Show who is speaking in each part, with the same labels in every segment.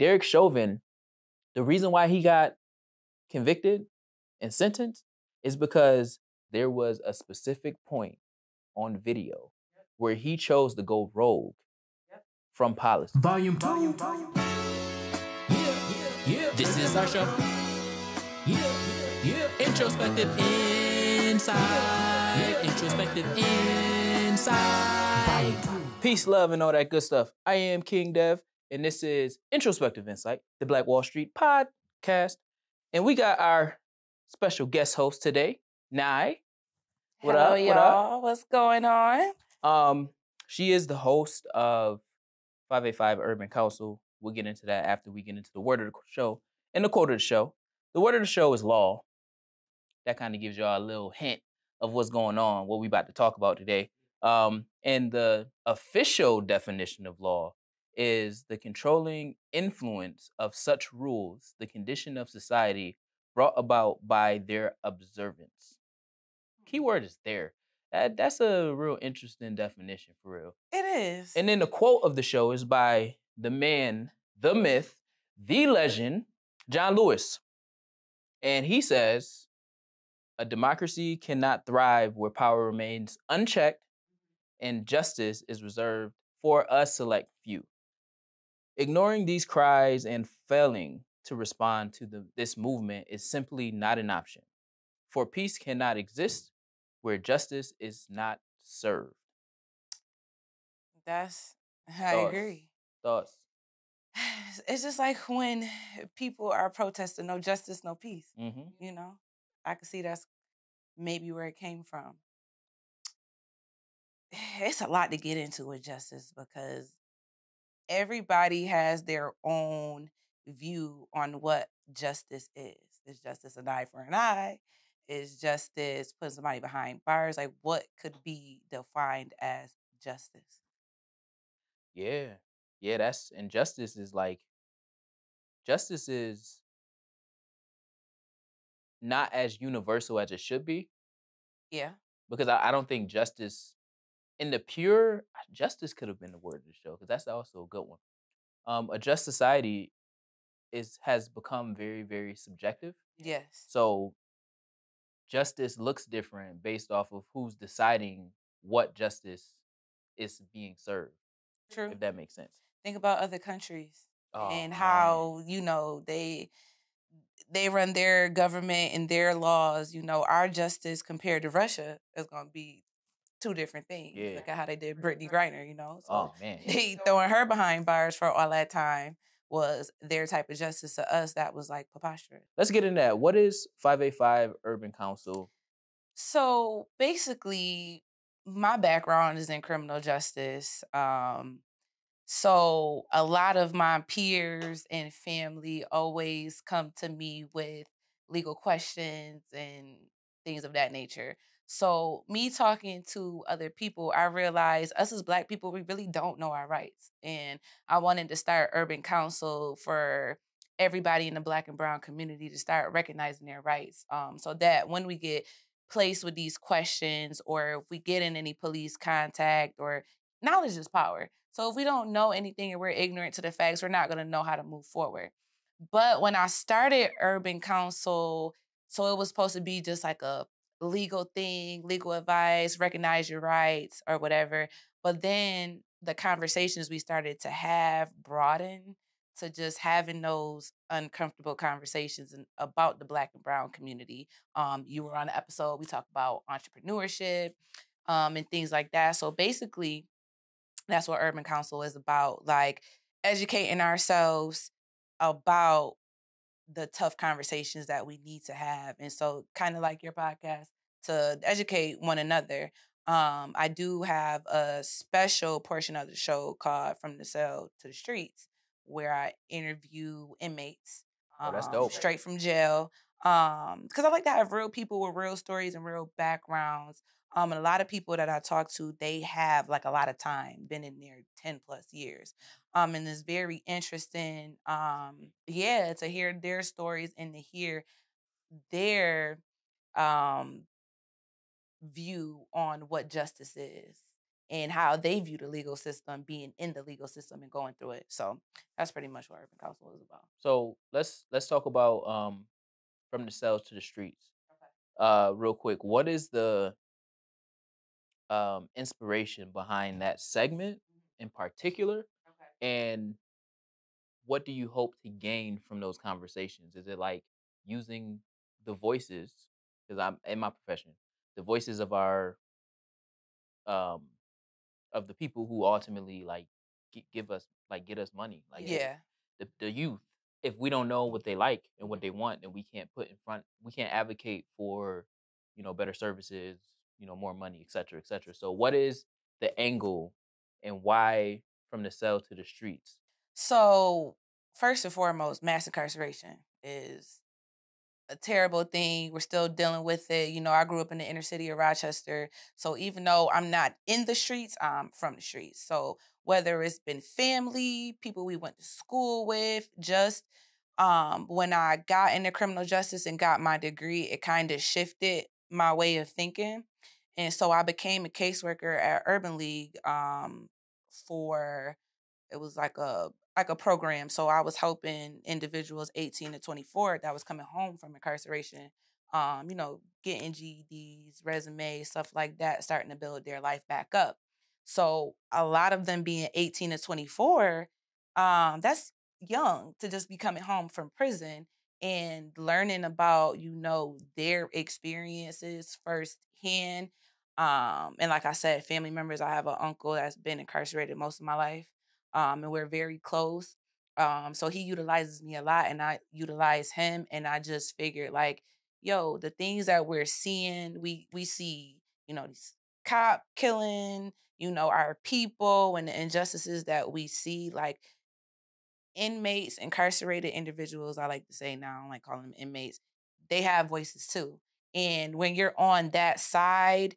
Speaker 1: Derek Chauvin, the reason why he got convicted and sentenced is because there was a specific point on video where he chose to go rogue from policy.
Speaker 2: Volume 2. Yeah. This is our show. Yeah. Introspective Insight. Introspective Insight.
Speaker 1: Peace, love, and all that good stuff. I am King Dev, and this is Introspective Insight, the Black Wall Street podcast. And we got our special guest host today, Nye. What
Speaker 3: Hello,
Speaker 1: up?
Speaker 3: y'all. What's going on?
Speaker 1: She is the host of 585UrbanCounsel. We'll get into that after we get into the word of the show and the quote of the show. The word of the show is law. That kind of gives y'all a little hint of what's going on, what we about to talk about today. And the official definition of law is the controlling influence of such rules, the condition of society brought about by their observance. Keyword is there. That's a real interesting definition for real.
Speaker 3: It is.
Speaker 1: And then the quote of the show is by the man, the myth, the legend, John Lewis. And he says, a democracy cannot thrive where power remains unchecked and justice is reserved for a select few. Ignoring these cries and failing to respond to this movement is simply not an option. For peace cannot exist where justice is not served.
Speaker 3: I agree.
Speaker 1: Thoughts?
Speaker 3: It's just like when people are protesting, no justice, no peace.
Speaker 1: Mm-hmm.
Speaker 3: You know, I can see that's maybe where it came from. It's a lot to get into with justice because everybody has their own view on what justice is. Is justice an eye for an eye? Is justice putting somebody behind bars? Like, what could be defined as justice?
Speaker 1: Yeah, and justice is not as universal as it should be.
Speaker 3: Yeah.
Speaker 1: Because I don't think justice, in the pure, justice could have been the word of the show, because that's also a good one. A just society has become very, very subjective.
Speaker 3: Yes.
Speaker 1: So justice looks different based off of who's deciding what justice is being served.
Speaker 3: True.
Speaker 1: If that makes sense.
Speaker 3: Think about other countries and
Speaker 1: man.
Speaker 3: how, they run their government and their laws. Our justice compared to Russia is going to be two different things.
Speaker 1: Yeah.
Speaker 3: Look at how they did Brittany Griner, So
Speaker 1: man.
Speaker 3: they throwing her behind bars for all that time was their type of justice. To us, that was like preposterous. Let's
Speaker 1: get into that. What is 585UrbanCounsel?
Speaker 3: So basically, my background is in criminal justice. So a lot of my peers and family always come to me with legal questions and things of that nature. So me talking to other people, I realized us as Black people, we really don't know our rights. And I wanted to start Urban Counsel for everybody in the Black and Brown community to start recognizing their rights. So that when we get placed with these questions or if we get in any police contact, or knowledge is power. So if we don't know anything and we're ignorant to the facts, we're not going to know how to move forward. But when I started Urban Counsel, so it was supposed to be just like a legal thing, legal advice, recognize your rights or whatever. But then the conversations we started to have broadened to just having those uncomfortable conversations about the Black and Brown community. You were on an episode, we talked about entrepreneurship and things like that. So basically, that's what Urban Counsel is about, like educating ourselves about the tough conversations that we need to have. And so kind of like your podcast, to educate one another. I do have a special portion of the show called From the Cell to the Streets, where I interview inmates
Speaker 1: that's dope.
Speaker 3: Straight from jail. Because I like to have real people with real stories and real backgrounds. And a lot of people that I talk to, they have like a lot of time, been in there 10 plus years. And it's very interesting, to hear their stories and to hear their view on what justice is and how they view the legal system, being in the legal system and going through it. So that's pretty much what Urban Counsel is about.
Speaker 1: So let's talk about from the cells to the streets. Real quick, what is the inspiration behind that segment in particular, and what do you hope to gain from those conversations? Is it like using the voices, because I'm in my profession, the voices of our um of the people who ultimately like give us like get us money, like
Speaker 3: Yeah.
Speaker 1: the youth. If we don't know what they like and what they want, then we can't put in front, we can't advocate for, better services, more money, et cetera, et cetera. So what is the angle and why from the cell to the streets?
Speaker 3: So first and foremost, mass incarceration is a terrible thing. We're still dealing with it. I grew up in the inner city of Rochester. So even though I'm not in the streets, I'm from the streets. So whether it's been family, people we went to school with, just when I got into criminal justice and got my degree, it kind of shifted my way of thinking. And so I became a caseworker at Urban League for it was like a program. So I was helping individuals 18 to 24 that was coming home from incarceration, getting GEDs, resumes, stuff like that, starting to build their life back up. So a lot of them being 18 to 24, that's young to just be coming home from prison and learning about, their experiences firsthand. And like I said, family members, I have an uncle that's been incarcerated most of my life. And we're very close. So he utilizes me a lot and I utilize him. And I just figured like, yo, the things that we're seeing, we see, these cop killing, our people and the injustices that we see, like inmates, incarcerated individuals, I like to say now, I don't like calling them inmates, they have voices too. And when you're on that side,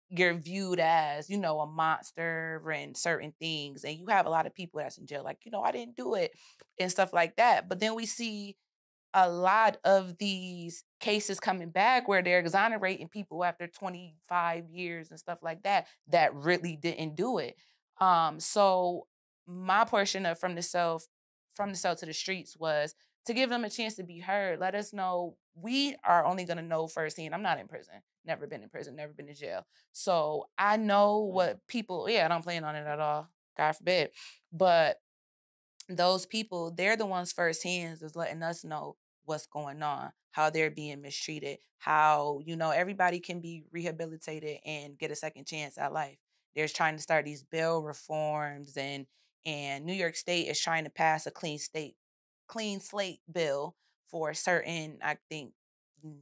Speaker 3: you're viewed as, a monster and certain things. And you have a lot of people that's in jail, like, I didn't do it and stuff like that. But then we see a lot of these cases coming back where they're exonerating people after 25 years and stuff like that, that really didn't do it. So my portion of from the cell to the streets was to give them a chance to be heard. Let us know. We are only going to know firsthand. I'm not in prison. Never been in prison. Never been in jail. So I know what people, I don't plan on it at all. God forbid. But those people, they're the ones firsthand is letting us know what's going on, how they're being mistreated, how, everybody can be rehabilitated and get a second chance at life. They're trying to start these bail reforms and New York State is trying to pass a clean slate bill for certain, I think,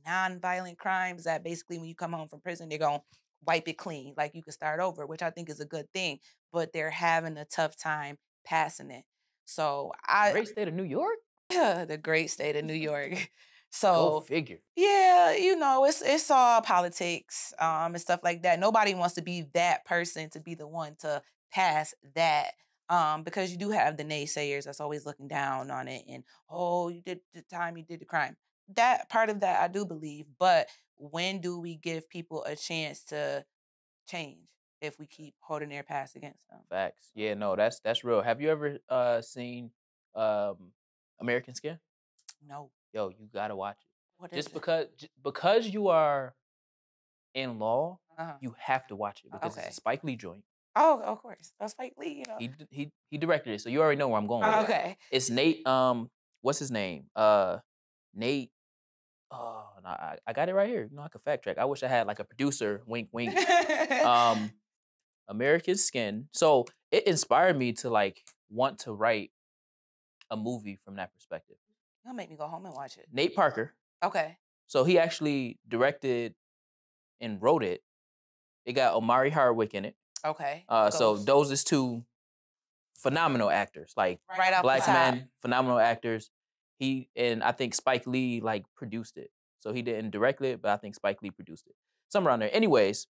Speaker 3: non-violent crimes that basically when you come home from prison, they're going to wipe it clean. Like you can start over, which I think is a good thing, but they're having a tough time passing it. So
Speaker 1: Great state of New York?
Speaker 3: The great state of New York. So
Speaker 1: Go figure.
Speaker 3: Yeah, it's all politics and stuff like that. Nobody wants to be that person to be the one to pass that. Because you do have the naysayers that's always looking down on it and, oh, you did the time, you did the crime. That part of that I do believe, but when do we give people a chance to change if we keep holding their past against them?
Speaker 1: Facts. Yeah, no, that's real. Have you ever seen American Skin?
Speaker 3: No.
Speaker 1: Yo, you gotta watch it.
Speaker 3: What is
Speaker 1: Just
Speaker 3: it?
Speaker 1: because you are in law,
Speaker 3: Uh-huh.
Speaker 1: you have to watch it because it's a Spike Lee joint.
Speaker 3: Oh, of course. That's Spike Lee,
Speaker 1: He directed it, so you already know where I'm going with it.
Speaker 3: Okay.
Speaker 1: It's Nate. What's his name? Nate. Oh, no, I got it right here. I could fact check. I wish I had like a producer. Wink, wink. American Skin. So it inspired me to like want to write a movie from that perspective.
Speaker 3: You'll make me go home and watch it.
Speaker 1: Nate Parker.
Speaker 3: Okay.
Speaker 1: So he actually directed and wrote it. It got Omari Hardwick in it.
Speaker 3: Okay.
Speaker 1: So those is two phenomenal actors, like
Speaker 3: right off
Speaker 1: black
Speaker 3: the top.
Speaker 1: men, phenomenal actors. And I think Spike Lee like produced it. So he didn't direct it, but I think Spike Lee produced it. Somewhere around there. Anyways,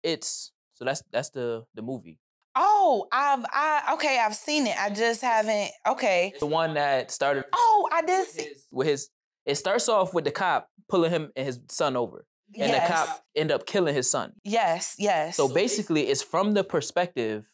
Speaker 1: that's the movie.
Speaker 3: Oh, I've seen it. I just haven't. Okay.
Speaker 1: The one that started.
Speaker 3: Oh, I did see.
Speaker 1: It starts off with the cop pulling him and his son over. and the cop end up killing his son.
Speaker 3: Yes, yes.
Speaker 1: So basically, it's from the perspective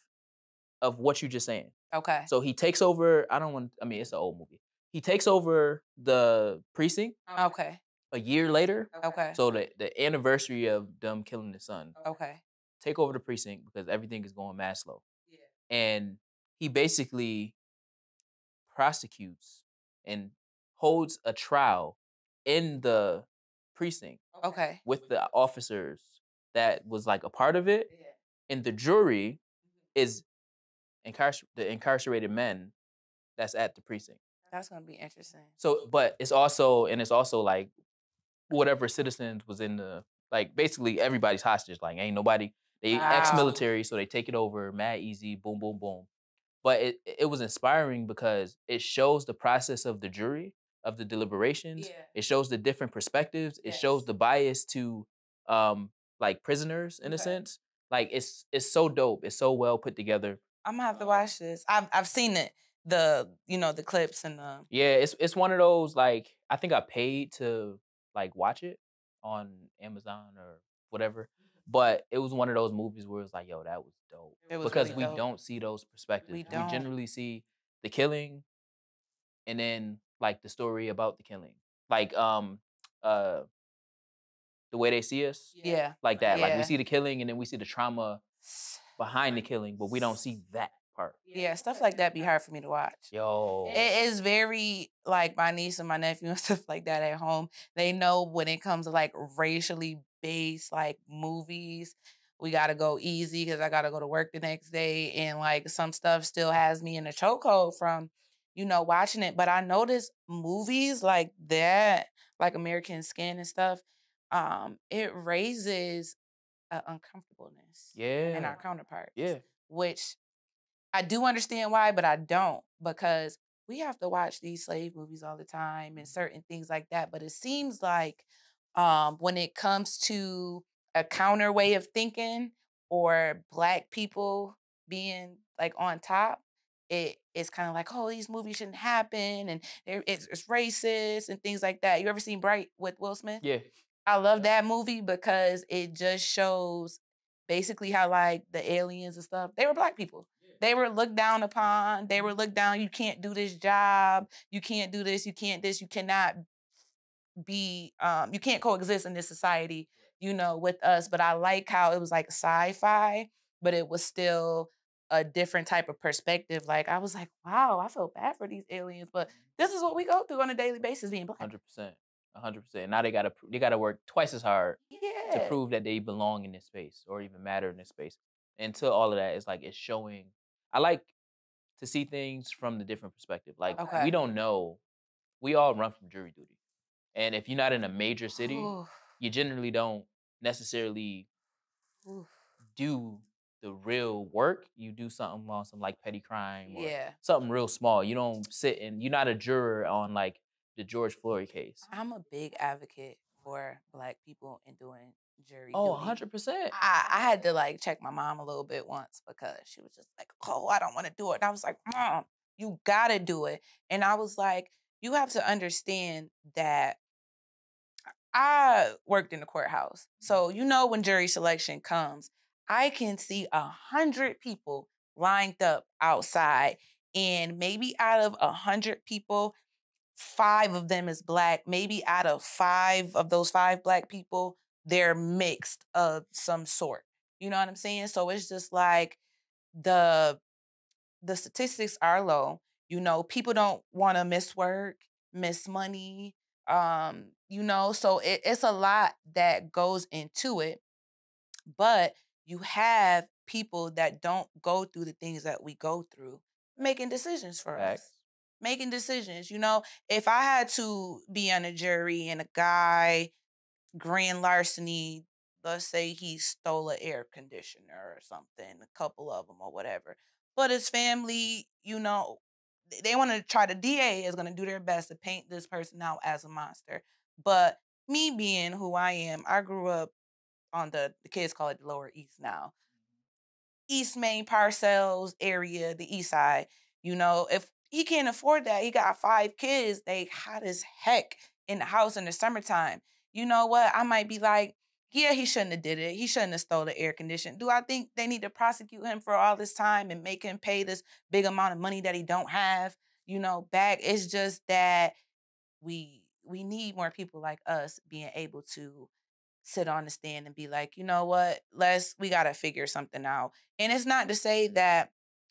Speaker 1: of what you're just saying.
Speaker 3: Okay.
Speaker 1: So he takes over. It's an old movie. He takes over the precinct.
Speaker 3: Okay.
Speaker 1: A year later.
Speaker 3: Okay.
Speaker 1: So the anniversary of them killing his son.
Speaker 3: Okay.
Speaker 1: Take over the precinct because everything is going mad slow. Yeah. And he basically prosecutes and holds a trial in the precinct.
Speaker 3: Okay.
Speaker 1: With the officers that was like a part of it. Yeah. And the jury is the incarcerated men that's at the precinct.
Speaker 3: That's gonna be interesting.
Speaker 1: So, but it's also like whatever citizens was in the, like, basically everybody's hostage. Like, ain't nobody, they ex-military, so they take it over, mad easy, boom, boom, boom. But it was inspiring because it shows the process of the jury, of the deliberations. Yeah. It shows the different perspectives. Yes. It shows the bias to like prisoners in a sense. Like it's so dope. It's so well put together.
Speaker 3: I'm gonna have to watch this. I've seen it. The clips and the
Speaker 1: it's one of those, like, I think I paid to like watch it on Amazon or whatever, but it was one of those movies where it's like, yo, that was dope. It was because really dope. We don't see those perspectives. We generally see the killing and then like the story about the killing, like the way they see us, like that. Like we see the killing and then we see the trauma behind the killing, but we don't see that part.
Speaker 3: Yeah, stuff like that be hard for me to watch.
Speaker 1: Yo.
Speaker 3: It is very, like, my niece and my nephew and stuff like that at home. They know when it comes to, like, racially based, like, movies, we got to go easy because I got to go to work the next day. And, like, some stuff still has me in a chokehold from, watching it. But I notice movies like that, like American Skin and stuff, it raises uncomfortableness in our counterparts. Yeah. Which I do understand why, but I don't, because we have to watch these slave movies all the time and certain things like that. But it seems like when it comes to a counter way of thinking or Black people being like on top, it's kind of like, oh, these movies shouldn't happen and it's racist and things like that. You ever seen Bright with Will Smith?
Speaker 1: Yeah.
Speaker 3: I love that movie because it just shows basically how, like, the aliens and stuff, they were Black people. They were looked down upon. They were looked down. You can't do this job. You can't do this. You can't this. You cannot be, you can't coexist in this society, with us. But I like how it was like sci-fi, but it was still a different type of perspective. Like, I was like, wow, I feel bad for these aliens, but this is what we go through on a daily basis being Black.
Speaker 1: 100%. 100%. Now they gotta work twice as hard to prove that they belong in this space or even matter in this space. And to all of that, it's like it's showing. I like to see things from the different perspective. Like, we don't know. We all run from jury duty. And if you're not in a major city, you generally don't necessarily do the real work. You do something on some like petty crime or something real small. You don't sit and you're not a juror on like the George Floyd case.
Speaker 3: I'm a big advocate for Black people in doing jury
Speaker 1: duty. 100%.
Speaker 3: I had to like check my mom a little bit once because she was just like, oh, I don't want to do it. And I was like, Mom, you gotta do it. And I was like, you have to understand that I worked in the courthouse. So, when jury selection comes, I can see 100 people lined up outside. And maybe out of 100 people, 5 of them is Black. Maybe out of 5 of those 5 Black people, they're mixed of some sort. You know what I'm saying? So it's just like the statistics are low. People don't want to miss work, miss money. So it's a lot that goes into it. But you have people that don't go through the things that we go through making decisions for us. Making decisions. If I had to be on a jury and a guy grand larceny, let's say he stole an air conditioner or something, a couple of them or whatever, but his family, they want to try, the DA is going to do their best to paint this person out as a monster. But me being who I am, I grew up on the kids call it the Lower East now. East Main Parcells area, the East Side. If he can't afford that, he got 5 kids, they hot as heck in the house in the summertime. You know what? I might be like, yeah, he shouldn't have did it. He shouldn't have stole the air conditioner. Do I think they need to prosecute him for all this time and make him pay this big amount of money that he don't have, back? It's just that we need more people like us being able to sit on the stand and be like, you know what, we gotta figure something out. And it's not to say that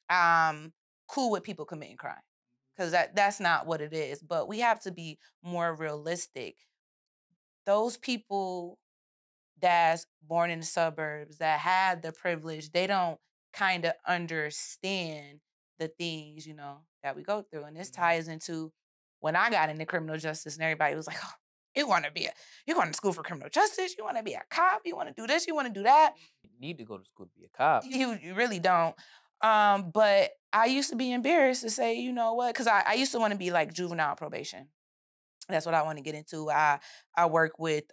Speaker 3: I'm cool with people committing crime, because that's not what it is. But we have to be more realistic. Those people that's born in the suburbs that had the privilege, they don't kind of understand the things, that we go through. And this ties into when I got into criminal justice and everybody was like, oh, you're going to school for criminal justice, you want to be a cop, you want to do this, you want to do that.
Speaker 1: You need to go to school to be a cop.
Speaker 3: You really don't. But I used to be embarrassed to say, you know what, because I used to want to be like juvenile probation. That's what I want to get into. I work with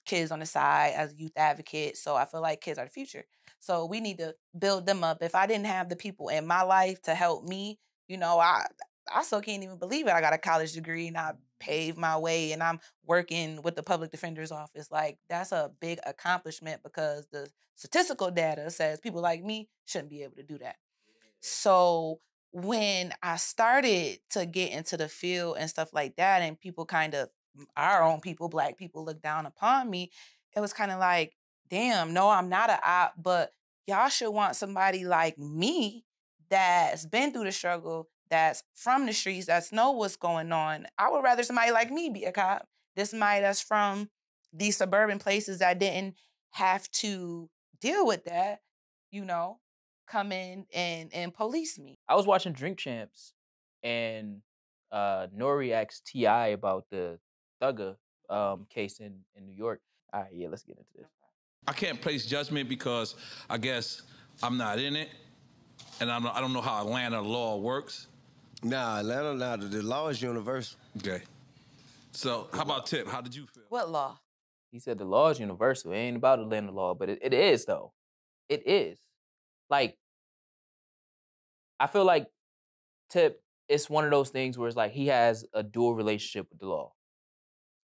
Speaker 3: kids on the side as a youth advocate. So I feel like kids are the future. So we need to build them up. If I didn't have the people in my life to help me, I still can't even believe it. I got a college degree and I paved my way and I'm working with the public defender's office. Like, that's a big accomplishment because the statistical data says people like me shouldn't be able to do that. So when I started to get into the field and stuff like that, and people our own people, Black people, look down upon me, it was kind of like, damn, no, I'm not an op, but y'all should want somebody like me that's been through the struggle, that's from the streets, that's know what's going on. I would rather somebody like me be a cop than somebody that's from these suburban places that didn't have to deal with that, come in and police me.
Speaker 1: I was watching Drink Champs, and Nori asked T.I. about the Thugger case in New York. All right, yeah, let's get into this.
Speaker 4: I can't place judgment because I guess I'm not in it, and I don't know how Atlanta law works.
Speaker 5: Nah, the law is universal.
Speaker 4: Okay. So how about Tip? How did you feel?
Speaker 3: What law?
Speaker 1: He said the law is universal. It ain't about Atlanta law, but it is, though. It is. Like, I feel like Tip, it's one of those things where it's like he has a dual relationship with the law.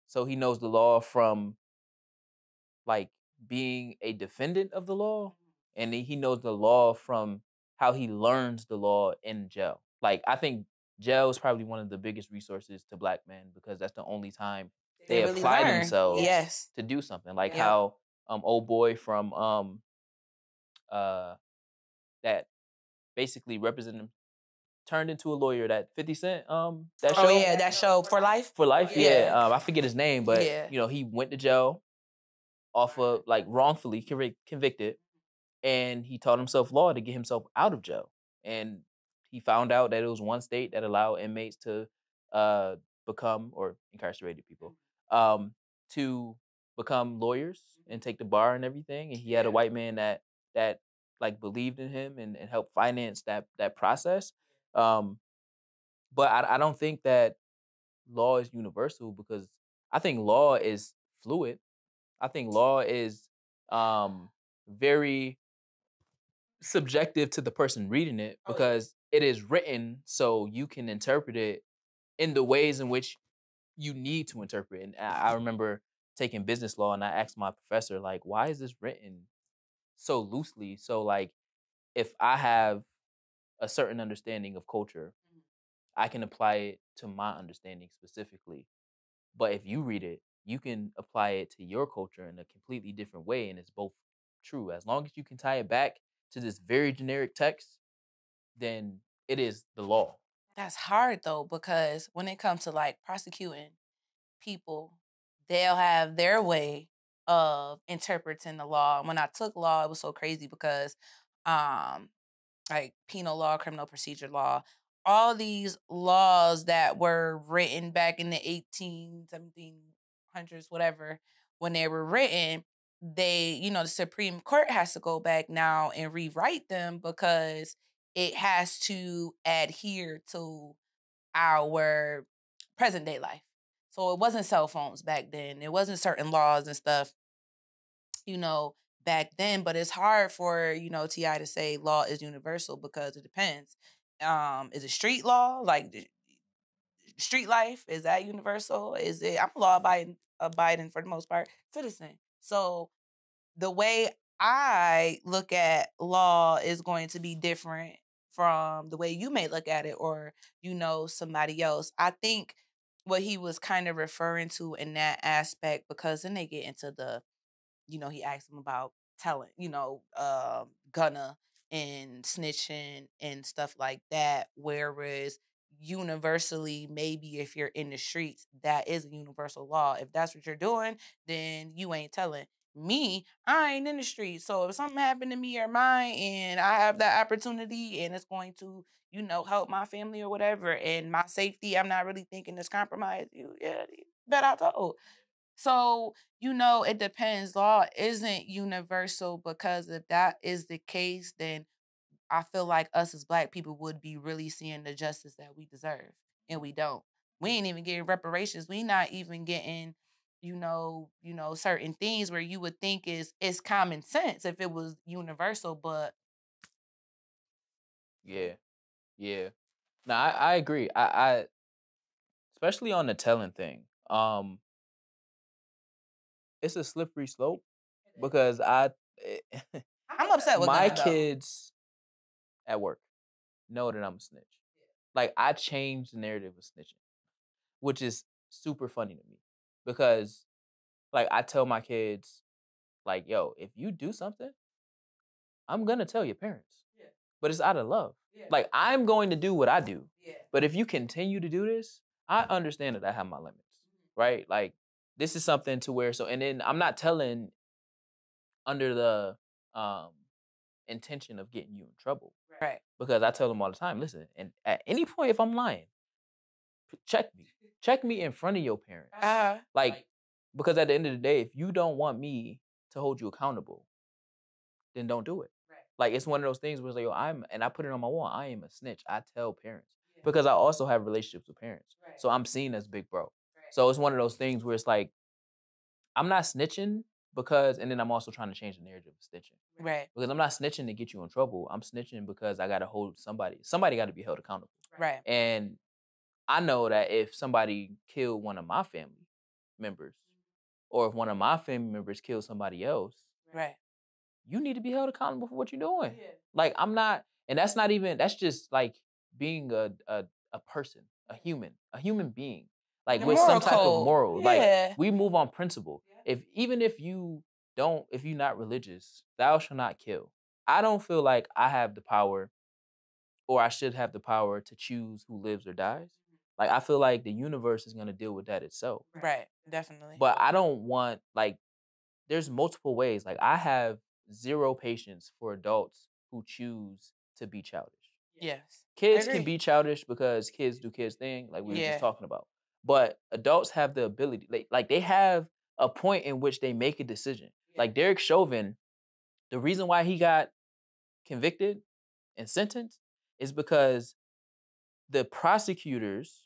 Speaker 1: So he knows the law from, like, being a defendant of the law, and he knows the law from how he learns the law in jail. Like, I think jail is probably one of the biggest resources to Black men because that's the only time they
Speaker 3: really
Speaker 1: apply
Speaker 3: learn.
Speaker 1: themselves
Speaker 3: Yes.
Speaker 1: to do something. Like
Speaker 3: Yep.
Speaker 1: how old boy from that basically represented him turned into a lawyer, that 50 Cent that show.
Speaker 3: Oh yeah, that show For Life?
Speaker 1: For Life,
Speaker 3: Yeah.
Speaker 1: yeah. I forget his name, but
Speaker 3: Yeah.
Speaker 1: he went to jail off of, like, wrongfully convicted, and he taught himself law to get himself out of jail. And he found out that it was one state that allowed inmates to become, or incarcerated people, to become lawyers and take the bar and everything. And he had a white man that like believed in him and helped finance that process. But I don't think that law is universal, because I think law is fluid. I think law is very subjective to the person reading it, because it is written so you can interpret it in the ways in which you need to interpret it. And I remember taking business law, and I asked my professor, like, why is this written so loosely? So, like, if I have a certain understanding of culture, I can apply it to my understanding specifically. But if you read it, you can apply it to your culture in a completely different way, and it's both true. As long as you can tie it back to this very generic text, then it is the law.
Speaker 3: That's hard though, because when it comes to like prosecuting people, they'll have their way of interpreting the law. And when I took law, it was so crazy because like penal law, criminal procedure law, all these laws that were written back in the 1700s, whatever, when they were written, they, the Supreme Court has to go back now and rewrite them because it has to adhere to our present day life. So it wasn't cell phones back then. It wasn't certain laws and stuff, back then. But it's hard for, T.I. to say law is universal because it depends. Is it street law? Like street life, is that universal? Is it, I'm a law abiding for the most part citizen. So the way I look at law is going to be different from the way you may look at it, or, somebody else. I think what he was kind of referring to in that aspect, because then they get into he asked him about telling, Gunna and snitching and stuff like that. Whereas universally, maybe if you're in the streets, that is a universal law. If that's what you're doing, then you ain't telling. Me, I ain't in the street. So if something happened to me or mine and I have that opportunity and it's going to, help my family or whatever, and my safety, I'm not really thinking it's compromised. You bet I told. So, it depends. Law isn't universal, because if that is the case, then I feel like us as Black people would be really seeing the justice that we deserve. And we don't. We ain't even getting reparations. We not even getting, certain things where you would think it's common sense if it was universal, but
Speaker 1: Yeah. No, I agree. I especially on the telling thing. It's a slippery slope, because
Speaker 3: I'm upset with
Speaker 1: my
Speaker 3: Gunna, though.
Speaker 1: kids at work know that I'm a snitch. Like, I changed the narrative of snitching, which is super funny to me, because like, I tell my kids, like, yo, if you do something, I'm gonna tell your parents.
Speaker 3: Yeah.
Speaker 1: But it's out of love.
Speaker 3: Yeah.
Speaker 1: Like, I'm going to do what I do.
Speaker 3: Yeah.
Speaker 1: But if you continue to do this, I understand that I have my limits. Right? Like, this is something to where, and then I'm not telling under the intention of getting you in trouble.
Speaker 3: Right.
Speaker 1: Because I tell them all the time, listen, and at any point if I'm lying, check me. Check me in front of your parents. Like, because at the end of the day, if you don't want me to hold you accountable, then don't do it.
Speaker 3: Right.
Speaker 1: Like, it's one of those things where it's like, yo, and I put it on my wall, I am a snitch. I tell parents. Yeah. Because I also have relationships with parents. Right. So I'm seen as big bro. Right. So it's one of those things where it's like, I'm not snitching because, and then I'm also trying to change the narrative of snitching.
Speaker 3: Right.
Speaker 1: Because I'm not snitching to get you in trouble. I'm snitching because I got to hold somebody. Somebody got to be held accountable.
Speaker 3: Right.
Speaker 1: And I know that if somebody killed one of my family members, or if one of my family members killed somebody else,
Speaker 3: right,
Speaker 1: you need to be held accountable for what you're doing.
Speaker 3: Yeah.
Speaker 1: Like, I'm not, and that's just like being a person, a human being, like with some type of moral.
Speaker 3: Yeah.
Speaker 1: Like, we move on principle. Yeah. If you're not religious, thou shalt not kill. I don't feel like I have the power, or I should have the power to choose who lives or dies. Like, I feel like the universe is gonna deal with that itself.
Speaker 3: Right, definitely.
Speaker 1: But I don't want, like, there's multiple ways. Like, I have zero patience for adults who choose to be childish.
Speaker 3: Yes.
Speaker 1: Kids can be childish because kids do kids thing, like we were just talking about. But adults have the ability, like they have a point in which they make a decision. Yeah. Like Derek Chauvin, the reason why he got convicted and sentenced is because the prosecutors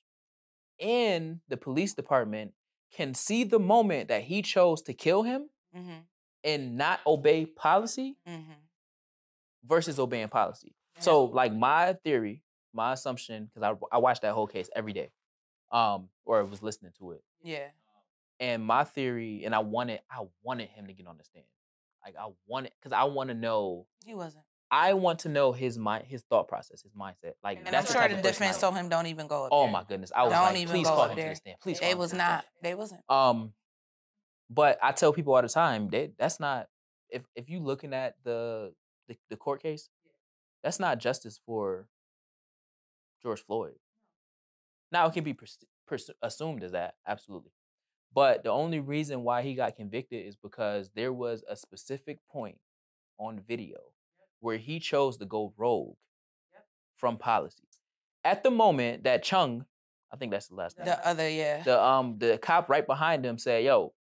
Speaker 1: and the police department can see the moment that he chose to kill him and not obey policy versus obeying policy. Yeah. So, like, my theory, my assumption, because I watched that whole case every day, or I was listening to it.
Speaker 3: Yeah.
Speaker 1: And my theory, and I wanted him to get on the stand. Like, because I want to know.
Speaker 3: He wasn't.
Speaker 1: I want to know his mind, his thought process, his mindset. Like,
Speaker 3: and that's I'm sure the defense told him don't even go up there.
Speaker 1: Oh my goodness! I was like, please call him to the stand. Please.
Speaker 3: They was not. They wasn't.
Speaker 1: But I tell people all the time, that's not. If you looking at the court case, that's not justice for George Floyd. Now, it can be assumed as that, absolutely. But the only reason why he got convicted is because there was a specific point on video where he chose to go rogue from policy. At the moment that Chung, I think that's the last name.
Speaker 3: The other, yeah.
Speaker 1: The cop right behind him said, yo,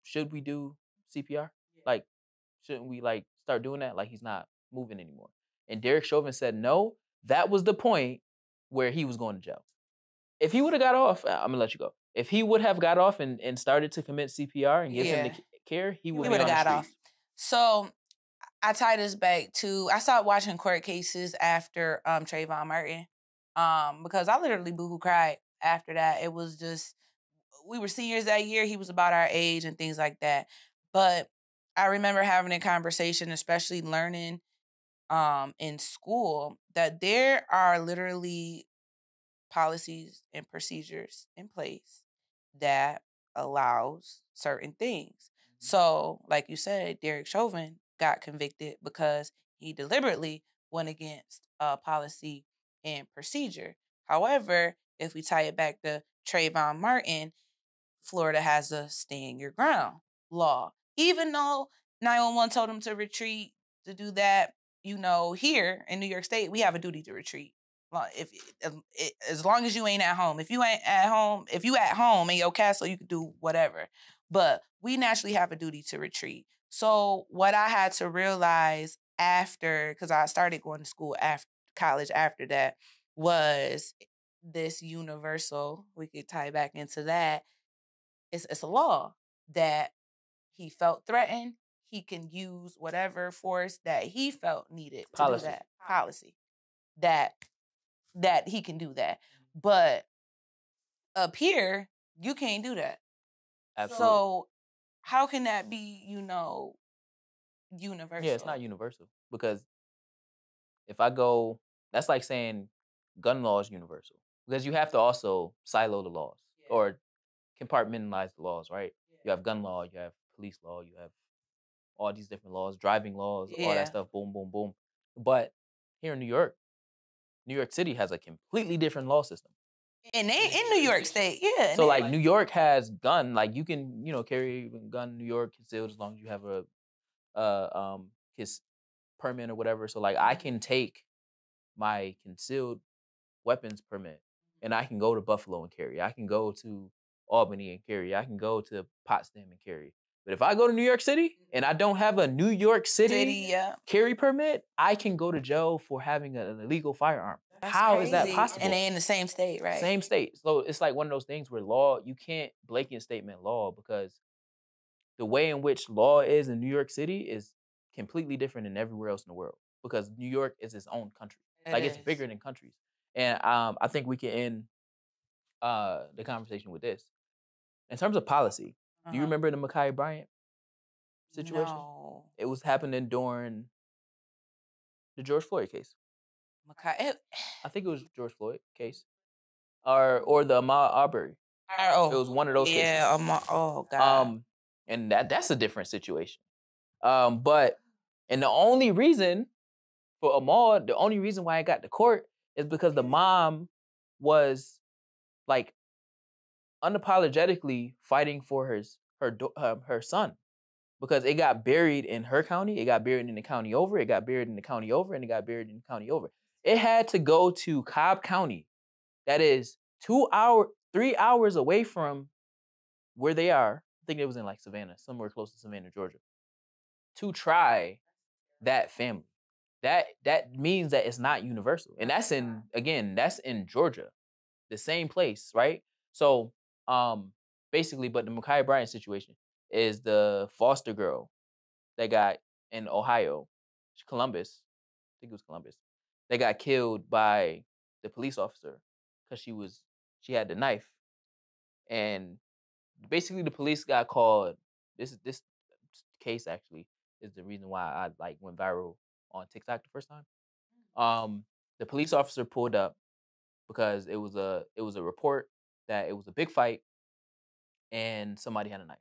Speaker 1: should we do CPR? Yeah. Like, shouldn't we like start doing that? Like, he's not moving anymore. And Derek Chauvin said no. That was the point where he was going to jail. If he would have got off, I'm gonna let you go. If he would have got off and started to commit CPR and give him the care, he would have got off.
Speaker 3: So I tie this back to, I started watching court cases after Trayvon Martin, because I literally boohoo cried after that. It was just, we were seniors that year. He was about our age and things like that. But I remember having a conversation, especially learning in school, that there are literally policies and procedures in place that allows certain things. So, like you said, Derek Chauvin got convicted because he deliberately went against a policy and procedure. However, if we tie it back to Trayvon Martin, Florida has a stand your ground law. Even though 911 told him to retreat to do that, here in New York State, we have a duty to retreat. If as long as you ain't at home. If you ain't at home, if you at home in your castle, you can do whatever. But we naturally have a duty to retreat. So what I had to realize after, because I started going to school after college after that, was this universal, we could tie back into that. It's a law that he felt threatened. He can use whatever force that he felt needed to do that. Policy. That he can do that. But up here, you can't do that.
Speaker 1: Absolutely.
Speaker 3: So how can that be, universal?
Speaker 1: Yeah, it's not universal because if I go, that's like saying gun law is universal because you have to also silo the laws or compartmentalize the laws, right? You have gun law, you have police law, you have all these different laws, driving laws, all
Speaker 3: Yeah.
Speaker 1: that stuff, boom, boom, boom. But here in New York City has a completely different law system.
Speaker 3: And they in New York State, yeah.
Speaker 1: So like New York has gun, like you can, carry a gun in New York concealed as long as you have his permit or whatever. So like I can take my concealed weapons permit and I can go to Buffalo and carry. I can go to Albany and carry. I can go to Potsdam and carry. But if I go to New York City and I don't have a New York City carry permit, I can go to jail for having an illegal firearm.
Speaker 3: That's
Speaker 1: How
Speaker 3: crazy.
Speaker 1: is that possible?
Speaker 3: And they in the same state, right?
Speaker 1: Same state. So it's like one of those things where law, you can't blanket statement law because the way in which law is in New York City is completely different than everywhere else in the world because New York is its own country. It's bigger than countries. And I think we can end the conversation with this. In terms of policy, do you remember the Ma'Khia Bryant situation?
Speaker 3: No.
Speaker 1: It was happening during the George Floyd case. I think it was George Floyd case. Or the Ahmaud Arbery. It was one of those cases.
Speaker 3: Yeah, oh God.
Speaker 1: And that's a different situation. And the only reason for Ahmaud, the only reason why I got to court is because the mom was like unapologetically fighting for her son because it got buried in her county, it got buried in the county over, it got buried in the county over, and it got buried in the county over. It had to go to Cobb County, that is 3 hours away from where they are. I think it was in like Savannah, somewhere close to Savannah, Georgia, to try that family. That means that it's not universal, and that's in Georgia, the same place, right? So basically, but the Ma'Khia Bryant situation is the foster girl that got in Ohio, Columbus, I think it was Columbus, that got killed by the police officer because she had the knife, and basically the police got called. This case actually is the reason why I went viral on TikTok the first time. The police officer pulled up because it was a report that it was a big fight and somebody had a knife.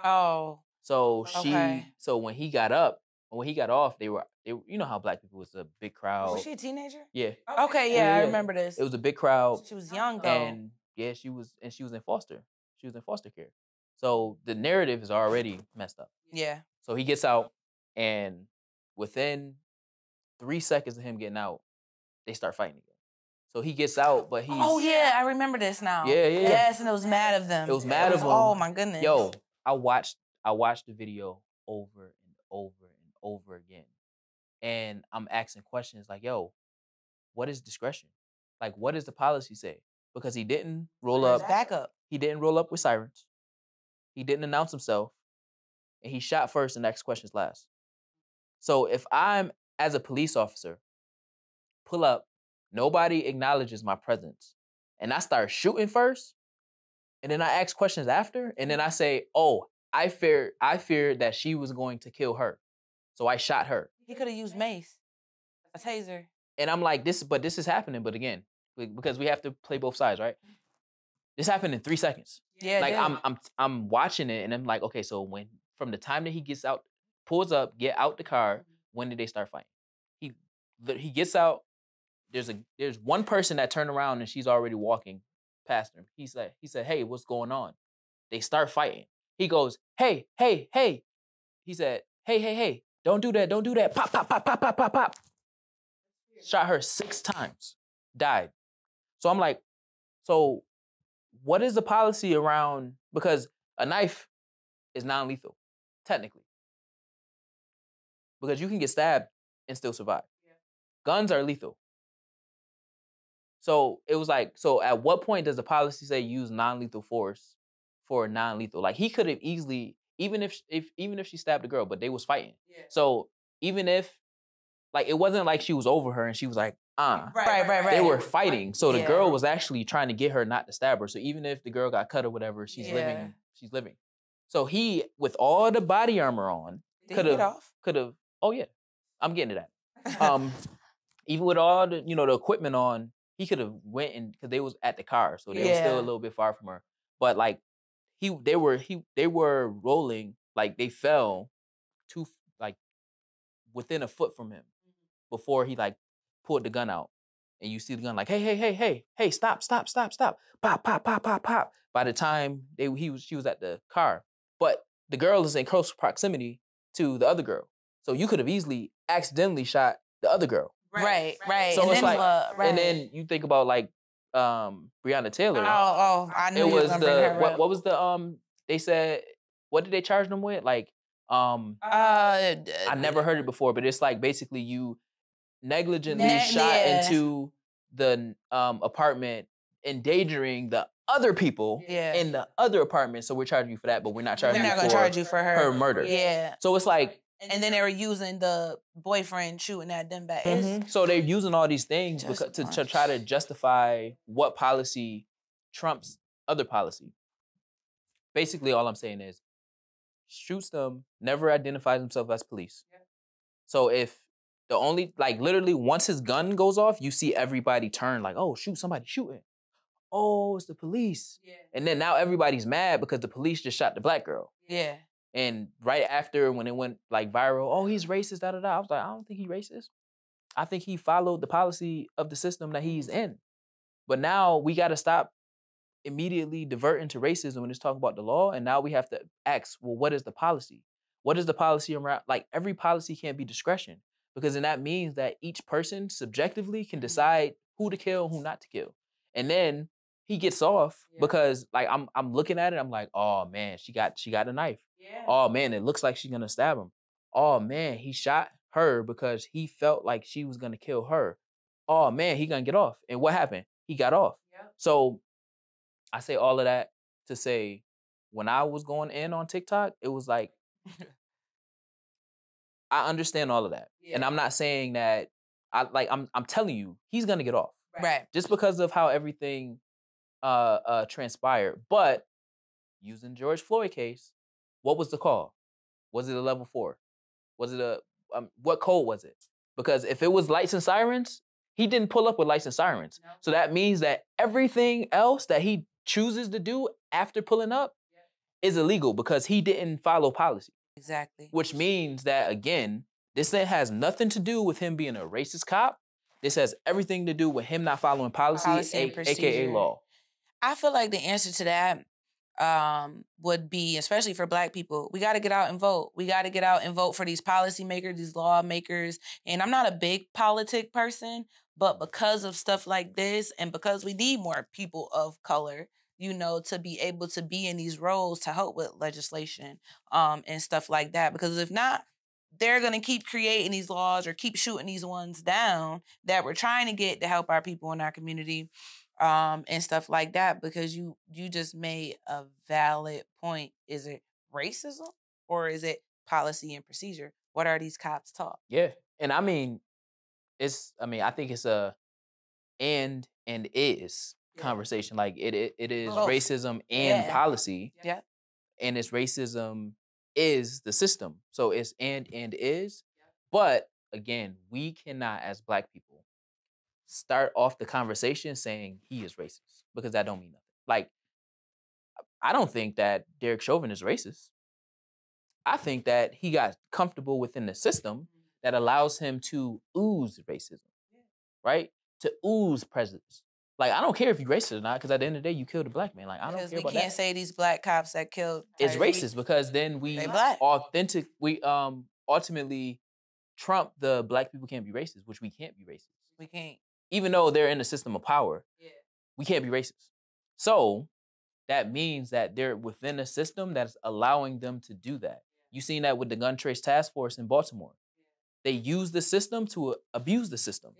Speaker 3: Oh.
Speaker 1: So
Speaker 3: Okay.
Speaker 1: so when he got off, they were you know how black people was a big crowd.
Speaker 3: Was she a teenager?
Speaker 1: Yeah.
Speaker 3: Okay, yeah, I remember this.
Speaker 1: It was a big crowd.
Speaker 3: She was young though.
Speaker 1: And yeah, she was in foster. She was in foster care. So the narrative is already messed up.
Speaker 3: Yeah.
Speaker 1: So he gets out, and within 3 seconds of him getting out, they start fighting again. So he gets out, but he's...
Speaker 3: Oh, yeah, I remember this now.
Speaker 1: Yeah.
Speaker 3: Yes, and it was mad of them.
Speaker 1: It was mad of them.
Speaker 3: Oh, my goodness.
Speaker 1: Yo, I watched the video over and over and over again. And I'm asking questions like, yo, what is discretion? Like, what does the policy say? Because he didn't roll up.
Speaker 3: Backup.
Speaker 1: He didn't roll up with sirens. He didn't announce himself. And he shot first and asked questions last. So if I'm, as a police officer, pull up, nobody acknowledges my presence, and I start shooting first, and then I ask questions after, and then I say, oh, I feared that she was going to kill her. So I shot her.
Speaker 3: He could have used mace, a taser.
Speaker 1: And I'm like, this is happening, but again, because we have to play both sides, right? This happened in 3 seconds.
Speaker 3: Yeah,
Speaker 1: Like
Speaker 3: yeah.
Speaker 1: I'm watching it and I'm like, okay, so from the time that he gets out, pulls up, get out the car, when did they start fighting? He gets out, there's one person that turned around and she's already walking past him. He said, hey, what's going on? They start fighting. He goes, hey, hey, hey. He said, hey, hey, hey, don't do that, don't do that. Pop, pop, pop, pop, pop, pop, pop. Shot her 6 times, died. So I'm like, so what is the policy around, because a knife is non-lethal, technically. Because you can get stabbed and still survive. Yeah. Guns are lethal. So it was like, so at what point does the policy say use non-lethal force for non-lethal? Like he could have easily, even if she stabbed the girl, but they was fighting. Yeah. So even if, like, it wasn't like she was over her and she was like,
Speaker 3: Right.
Speaker 1: They were fighting. So the girl was actually trying to get her not to stab her. So even if the girl got cut or whatever, she's living. So he, with all the body armor on, could have, oh yeah, I'm getting to that. Even with all the, the equipment on, he could have went and, because they was at the car, so they were still a little bit far from her. But like, they were rolling, like they fell within a foot from him before he like pulled the gun out. And you see the gun like, hey, stop. Pop, pop, pop, pop, pop. By the time she was at the car. But the girl is in close proximity to the other girl. So you could have easily accidentally shot the other girl.
Speaker 3: Right.
Speaker 1: So it's like, and then you think about like Breonna Taylor.
Speaker 3: I knew
Speaker 1: it was what was the they said, what did they charge them with? Like I never heard it before, but it's like basically you negligently shot into the apartment, endangering the other people in the other apartment. So we're charging you for that, but we're not charging you for her murder.
Speaker 3: Yeah.
Speaker 1: So it's like,
Speaker 3: and then they were using the boyfriend shooting at them back.
Speaker 1: So they're using all these things to try to justify what policy trumps other policy. Basically, all I'm saying is, shoots them, never identifies himself as police. Yeah. So if the only, like literally once his gun goes off, you see everybody turn like, oh, shoot, somebody shooting. Oh, it's the police. Yeah. And then now everybody's mad because the police just shot the black girl.
Speaker 3: Yeah.
Speaker 1: And right after, when it went like viral, oh, he's racist, da da da. I was like, I don't think he's racist. I think he followed the policy of the system that he's in. But now we got to stop immediately diverting to racism when it's talking about the law. And now we have to ask, well, what is the policy? What is the policy around? Like, every policy can't be discretion, because then that means that each person subjectively can decide who to kill, who not to kill. And then he gets off because, like, I'm looking at it, I'm like, oh man, she got a knife. Yeah. Oh man, it looks like she's gonna stab him. Oh man, he shot her because he felt like she was gonna kill her. Oh man, he gonna get off. And what happened? He got off. Yep. So I say all of that to say, when I was going in on TikTok, it was like, I understand all of that. Yeah. And I'm not saying that, I'm telling you, he's gonna get off.
Speaker 3: Right.
Speaker 1: Just because of how everything transpired. But using George Floyd case, what was the call? Was it a level 4? Was it what code was it? Because if it was lights and sirens, he didn't pull up with lights and sirens. No. So that means that everything else that he chooses to do after pulling up is illegal because he didn't follow policy.
Speaker 3: Exactly.
Speaker 1: Which means that, again, this has nothing to do with him being a racist cop. This has everything to do with him not following policy and aka law.
Speaker 3: I feel like the answer to that would be, especially for Black people, we got to get out and vote. We got to get out and vote for these policymakers, these lawmakers. And I'm not a big politic person, but because of stuff like this and because we need more people of color, to be able to be in these roles to help with legislation and stuff like that. Because if not, they're going to keep creating these laws or keep shooting these ones down that we're trying to get to help our people in our community. And stuff like that, because you just made a valid point. Is it racism or is it policy and procedure? What are these cops taught?
Speaker 1: Yeah. And I think it's a and is conversation. Like it is racism and policy.
Speaker 3: Yeah.
Speaker 1: and its racism is the system. So it's and is. But again, we cannot, as Black people, start off the conversation saying he is racist because that don't mean nothing. Like, I don't think that Derek Chauvin is racist. I think that he got comfortable within the system that allows him to ooze racism, right? To ooze prejudice. Like, I don't care if you're racist or not, because at the end of the day, you killed a Black man. Like, I don't care about that.
Speaker 3: We can't say these Black cops that killed
Speaker 1: It's
Speaker 3: Tyrese,
Speaker 1: racist because then we
Speaker 3: they Black.
Speaker 1: ultimately trump the Black people can't be racist, which we can't be racist.
Speaker 3: We can't.
Speaker 1: Even though they're in the system of power, we can't be racist. So that means that they're within a system that's allowing them to do that. You seen that with the gun trace task force in Baltimore. They use the system to abuse the system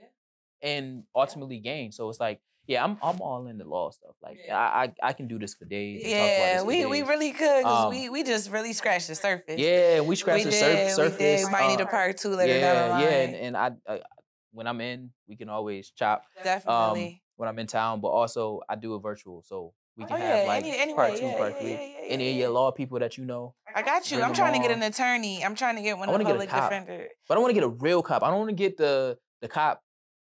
Speaker 1: and ultimately gain. So it's like, yeah, I'm all in the law stuff. Like, I can do this for days.
Speaker 3: Yeah, we really could, because we just really scratched the surface.
Speaker 1: Yeah, we scratched the surface.
Speaker 3: We did. Might need a part 2 later down the line.
Speaker 1: And I when I'm in, we can always chop.
Speaker 3: Definitely.
Speaker 1: When I'm in town, but also I do it virtual, so we can have
Speaker 3: anyway,
Speaker 1: part 2, part 3. Any of your law people that you know.
Speaker 3: I got you. I'm trying to get an attorney. I'm trying to get one of the public defender.
Speaker 1: But I want to get a real cop. I don't want to get the cop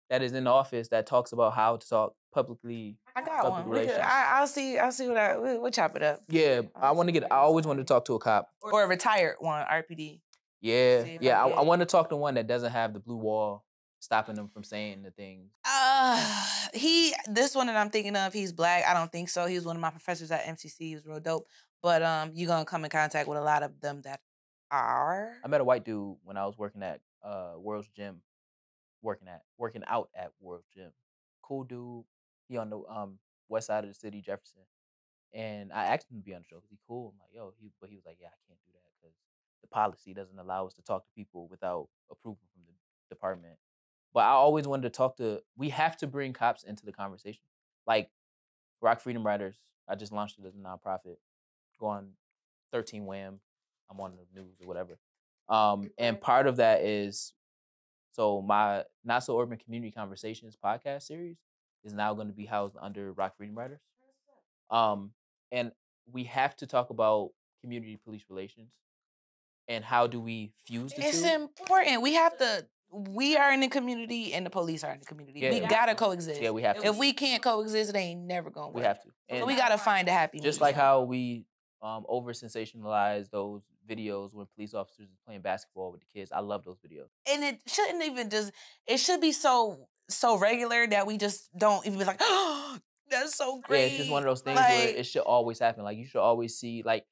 Speaker 1: that is in the office that talks about how to talk publicly.
Speaker 3: I got one. I'll see what we'll chop it up.
Speaker 1: Yeah, I always wanted to talk to a cop.
Speaker 3: Or a retired one, RPD.
Speaker 1: Yeah. I want to talk to one that doesn't have the blue wall stopping them from saying the things.
Speaker 3: This one that I'm thinking of, he's Black. I don't think so. He was one of my professors at MCC. He was real dope. But you're gonna come in contact with a lot of them that are.
Speaker 1: I met a white dude when I was working at World's Gym, working out at World's Gym. Cool dude. He on the west side of the city, Jefferson. And I asked him to be on the show because he cool. I'm like, yo, but he was like, yeah, I can't do that because the policy doesn't allow us to talk to people without approval from the department. But I always wanted to we have to bring cops into the conversation. Like Rock Freedom Riders, I just launched it as a nonprofit. Go on 13 Wham. I'm on the news or whatever. And part of that is, so my Not So Urban Community Conversations podcast series is now going to be housed under Rock Freedom Riders. And we have to talk about community police relations and how do we fuse the two.
Speaker 3: It's important. We are in the community and the police are in the community.
Speaker 1: Yeah.
Speaker 3: We gotta coexist.
Speaker 1: Yeah, we have to.
Speaker 3: If we can't coexist, it ain't never gonna work.
Speaker 1: We have to. And
Speaker 3: so we gotta find a happy medium.
Speaker 1: Just like how we over sensationalize those videos when police officers are playing basketball with the kids. I love those videos.
Speaker 3: And it shouldn't even it should be so regular that we just don't even be like, oh, that's so great.
Speaker 1: Yeah, it's just one of those things where it should always happen. Like, you should always see, like,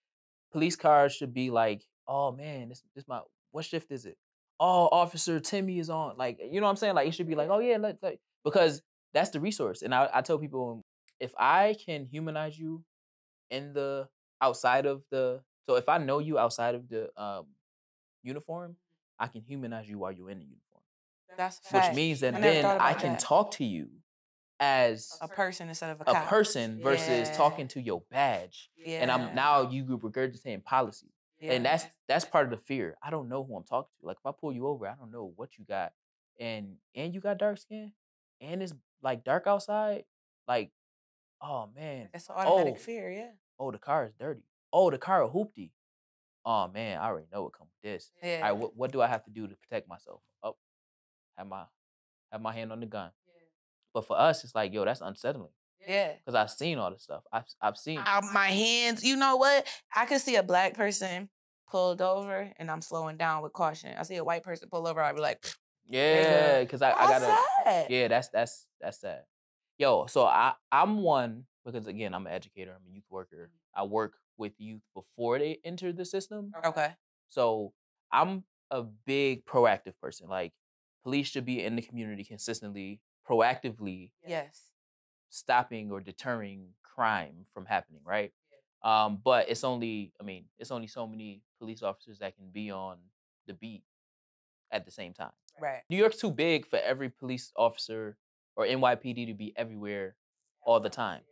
Speaker 1: police cars should be like, oh man, this what shift is it? Oh, Officer Timmy is on. Like, you know what I'm saying? Like, it should be like, oh yeah, because that's the resource. And I tell people, if I can humanize you so if I know you outside of the uniform, I can humanize you while you're in the uniform.
Speaker 3: That's a fact.
Speaker 1: Which means that then I can talk to you as
Speaker 3: a person instead of a cop.
Speaker 1: A person versus talking to your badge.
Speaker 3: Yeah.
Speaker 1: And now you regurgitating policy. Yeah. And that's part of the fear. I don't know who I'm talking to. Like, if I pull you over, I don't know what you got. And you got dark skin, and it's like dark outside. Like, oh man.
Speaker 3: It's an automatic fear, yeah.
Speaker 1: Oh, the car is dirty. Oh, the car is hoopty. Oh man, I already know what comes with this.
Speaker 3: Yeah.
Speaker 1: All right, what do I have to do to protect myself? Oh, have my hand on the gun. Yeah. But for us, it's like, yo, that's unsettling.
Speaker 3: Yeah.
Speaker 1: Because I've seen all this stuff. I've seen
Speaker 3: my hands. You know what? I could see a Black person pulled over and I'm slowing down with caution. I see a white person pull over, I'd be like,
Speaker 1: yeah, because I gotta.
Speaker 3: Sad.
Speaker 1: Yeah, that's sad. Yo, so I'm one, because again, I'm an educator, I'm a youth worker. I work with youth before they enter the system.
Speaker 3: Okay.
Speaker 1: So I'm a big proactive person. Like, police should be in the community consistently, proactively.
Speaker 3: Yes.
Speaker 1: Stopping or deterring crime from happening, right? But it's only so many police officers that can be on the beat at the same time.
Speaker 3: Right.
Speaker 1: New York's too big for every police officer or NYPD to be everywhere all the time.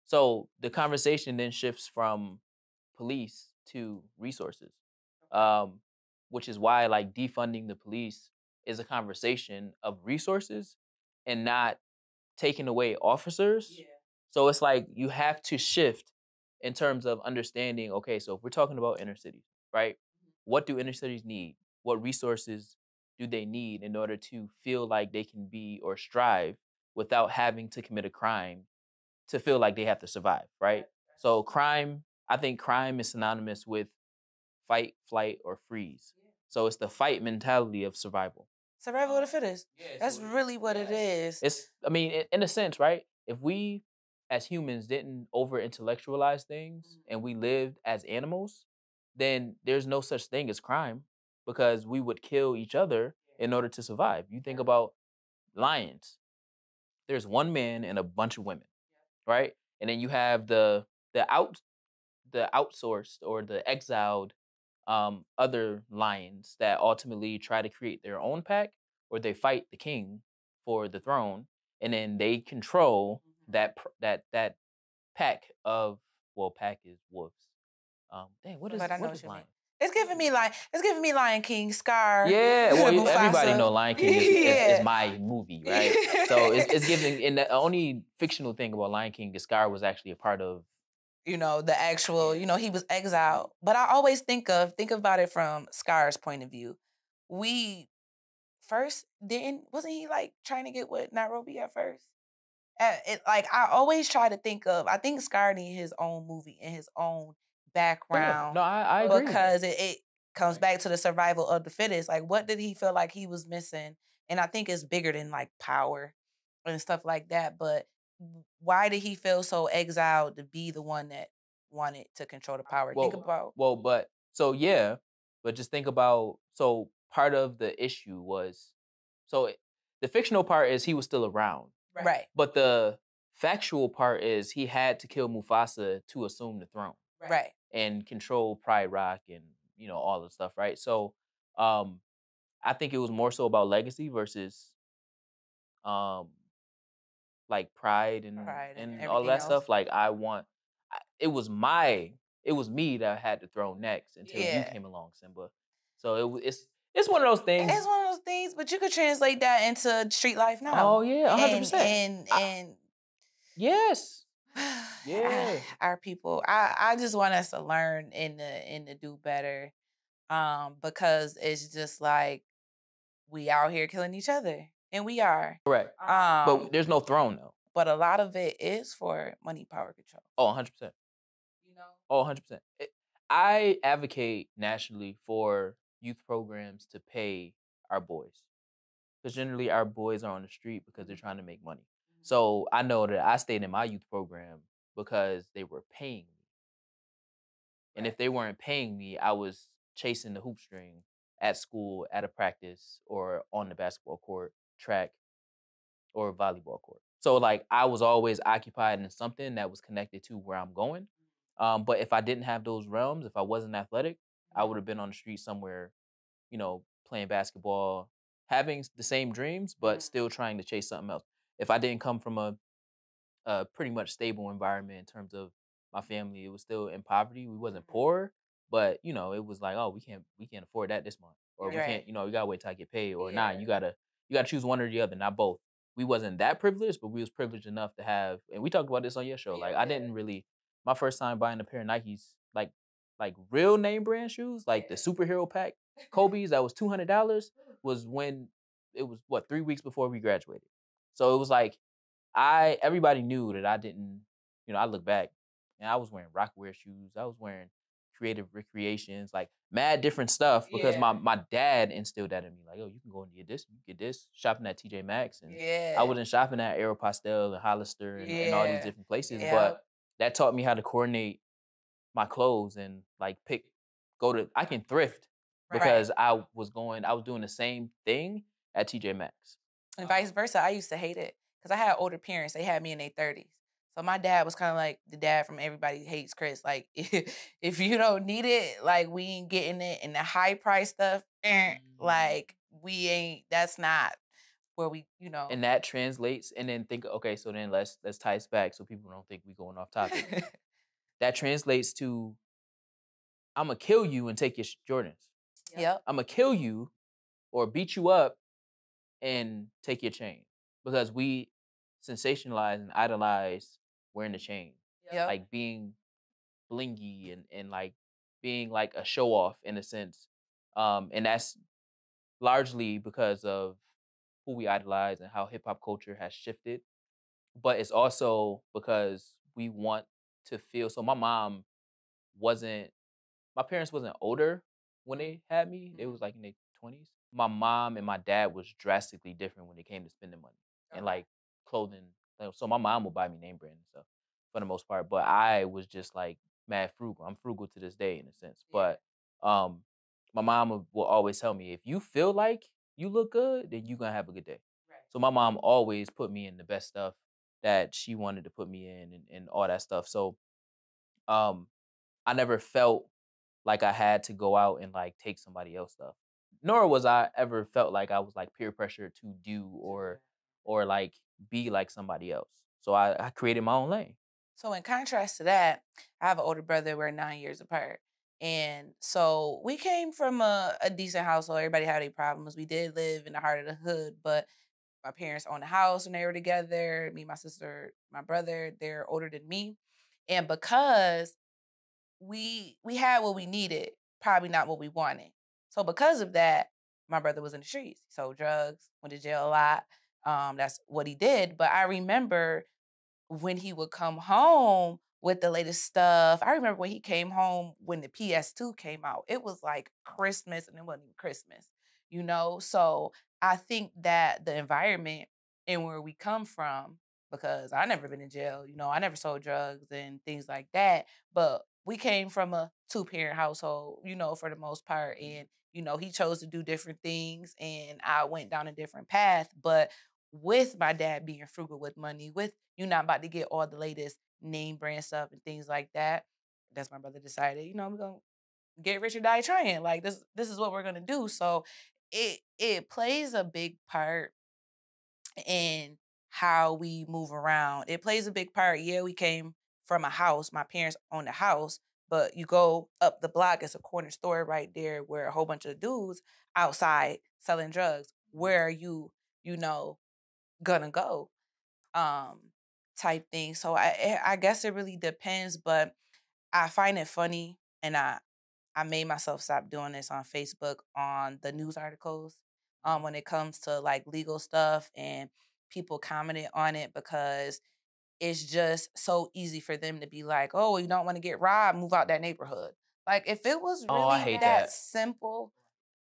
Speaker 1: So the conversation then shifts from police to resources, which is why, like, defunding the police is a conversation of resources and not taking away officers. Yeah. So it's like you have to shift in terms of understanding, okay, so if we're talking about inner cities, right? What do inner cities need? What resources do they need in order to feel like they can be or strive without having to commit a crime to feel like they have to survive, right? So crime, I think crime is synonymous with fight, flight, or freeze. So it's the fight mentality of survival.
Speaker 3: Survival of the fittest. That's really what it is.
Speaker 1: It's, I mean, in a sense, right? If we as humans didn't over intellectualize things and we lived as animals, then there's no such thing as crime because we would kill each other in order to survive. You think about lions. There's one man and a bunch of women, right? And then you have the outsourced or the exiled other lions that ultimately try to create their own pack, or they fight the king for the throne, and then they control that pack of, well, pack is wolves. Dang, what is
Speaker 3: But I know
Speaker 1: what
Speaker 3: what
Speaker 1: is
Speaker 3: you mean.
Speaker 1: lion?
Speaker 3: It's giving me Lion King, Scar.
Speaker 1: Yeah, well, everybody
Speaker 3: Mufasa.
Speaker 1: know Lion King
Speaker 3: Yeah.
Speaker 1: is my movie, right? So it's giving. And the only fictional thing about Lion King is Scar was actually a part of.
Speaker 3: You know, the actual, he was exiled. But I always think about it from Scar's point of view. We first wasn't he like trying to get with Nairobi at first? I always try to think of, I think Scar needed his own movie and his own background.
Speaker 1: No, I agree.
Speaker 3: Because it comes back to the survival of the fittest. Like, what did he feel like he was missing? And I think it's bigger than like power and stuff like that. But why did he feel so exiled to be the one that wanted to control the power?
Speaker 1: But just think about, so part of the issue was, the fictional part is he was still around.
Speaker 3: Right.
Speaker 1: But the factual part is he had to kill Mufasa to assume the throne.
Speaker 3: Right.
Speaker 1: And control Pride Rock and, all the stuff, right? So I think it was more so about legacy versus like pride and all that stuff. Like it was me that had the throne next until you came along, Simba. So it's one of those things.
Speaker 3: It's one of those things, but you could translate that into street life now.
Speaker 1: Oh yeah, 100%.
Speaker 3: And
Speaker 1: yes. Yeah.
Speaker 3: Our people. I just want us to learn and to do better. Because it's just like we out here killing each other. And we are.
Speaker 1: Correct. But there's no throne though.
Speaker 3: But a lot of it is for money, power, control.
Speaker 1: Oh, 100%. Oh, 100%. I advocate nationally for youth programs to pay our boys. Because generally our boys are on the street because they're trying to make money. So I know that I stayed in my youth program because they were paying me. And if they weren't paying me, I was chasing the hoop string at school, at a practice, or on the basketball court, track, or volleyball court. So like I was always occupied in something that was connected to where I'm going. But if I didn't have those realms, if I wasn't athletic, I would have been on the street somewhere, playing basketball, having the same dreams, but still trying to chase something else. If I didn't come from a pretty much stable environment in terms of my family, it was still in poverty. We wasn't poor, but it was like, oh, we can't afford that this month, or we can't, you gotta wait till I get paid, or nah, you gotta choose one or the other, not both. We wasn't that privileged, but we was privileged enough to have, and we talked about this on your show. Like I didn't really, my first time buying a pair of Nikes, like real name brand shoes, like the superhero pack Kobe's that was $200, was when it was 3 weeks before we graduated. So it was like everybody knew that I didn't, I look back and I was wearing Rockwear shoes. I was wearing Creative Recreations, like mad different stuff because my dad instilled that in me. Like, oh, you can go and get this, you get this, shopping at TJ Maxx. And I wasn't shopping at Aeropostale and Hollister and all these different places, but that taught me how to coordinate my clothes and like I can thrift because I was doing the same thing at TJ Maxx.
Speaker 3: And vice versa. I used to hate it because I had older parents. They had me in their 30s. So my dad was kind of like the dad from Everybody Hates Chris. Like, if you don't need it, like, we ain't getting it. And the high price stuff, like, that's not where we,
Speaker 1: And that translates, and then so then let's tie this back so people don't think we going off topic. That translates to, I'm going to kill you and take your Jordans.
Speaker 3: Yep.
Speaker 1: I'm going to kill you or beat you up and take your chain. Because we sensationalize and idolize wearing the chain.
Speaker 3: Yep.
Speaker 1: Like being blingy and like being like a show off in a sense. And that's largely because of who we idolize and how hip hop culture has shifted. But it's also because we want to feel. So wasn't my parents wasn't older when they had me. They was like in their 20s. My mom and my dad was drastically different when it came to spending money and like clothing. So my mom would buy me name brand and stuff for the most part, but I was just like mad frugal. I'm frugal to this day in a sense. But my mom will always tell me, if you feel like you look good, then you're gonna have a good day. Right. So my mom always put me in the best stuff that she wanted to put me in and all that stuff. So I never felt like I had to go out and like take somebody else's stuff. Nor was I ever felt like I was like peer pressure to do or like be like somebody else. So I created my own lane.
Speaker 3: So in contrast to that, I have an older brother. We're 9 years apart. And so we came from a decent household. Everybody had their problems. We did live in the heart of the hood, but my parents owned a house when they were together. Me, my sister, my brother, they're older than me. And because we had what we needed, probably not what we wanted. So because of that, my brother was in the streets. He sold drugs, went to jail a lot. That's what he did. But I remember when he would come home with the latest stuff. I remember when he came home when the PS2 came out. It was like Christmas and it wasn't even Christmas, you know? So I think that the environment and where we come from, because I never been in jail, you know, I never sold drugs and things like that, but we came from a two-parent household, you know, for the most part. And, you know, he chose to do different things and I went down a different path. But with my dad being frugal with money, with you not about to get all the latest name brand stuff and things like that, that's my brother decided, you know, we're gonna get rich or die trying. Like this is what we're gonna do. So it plays a big part in how we move around. It plays a big part. Yeah, we came from a house. My parents owned a house, but you go up the block, it's a corner store right there where a whole bunch of dudes outside selling drugs. Where are you, you know, gonna go? Type thing. So I guess it really depends, but I find it funny and I made myself stop doing this on Facebook on the news articles when it comes to like legal stuff and people commented on it because it's just so easy for them to be like, oh, you don't want to get robbed, move out that neighborhood. Like if it was
Speaker 1: Oh, I
Speaker 3: really
Speaker 1: hate
Speaker 3: that
Speaker 1: that.
Speaker 3: simple,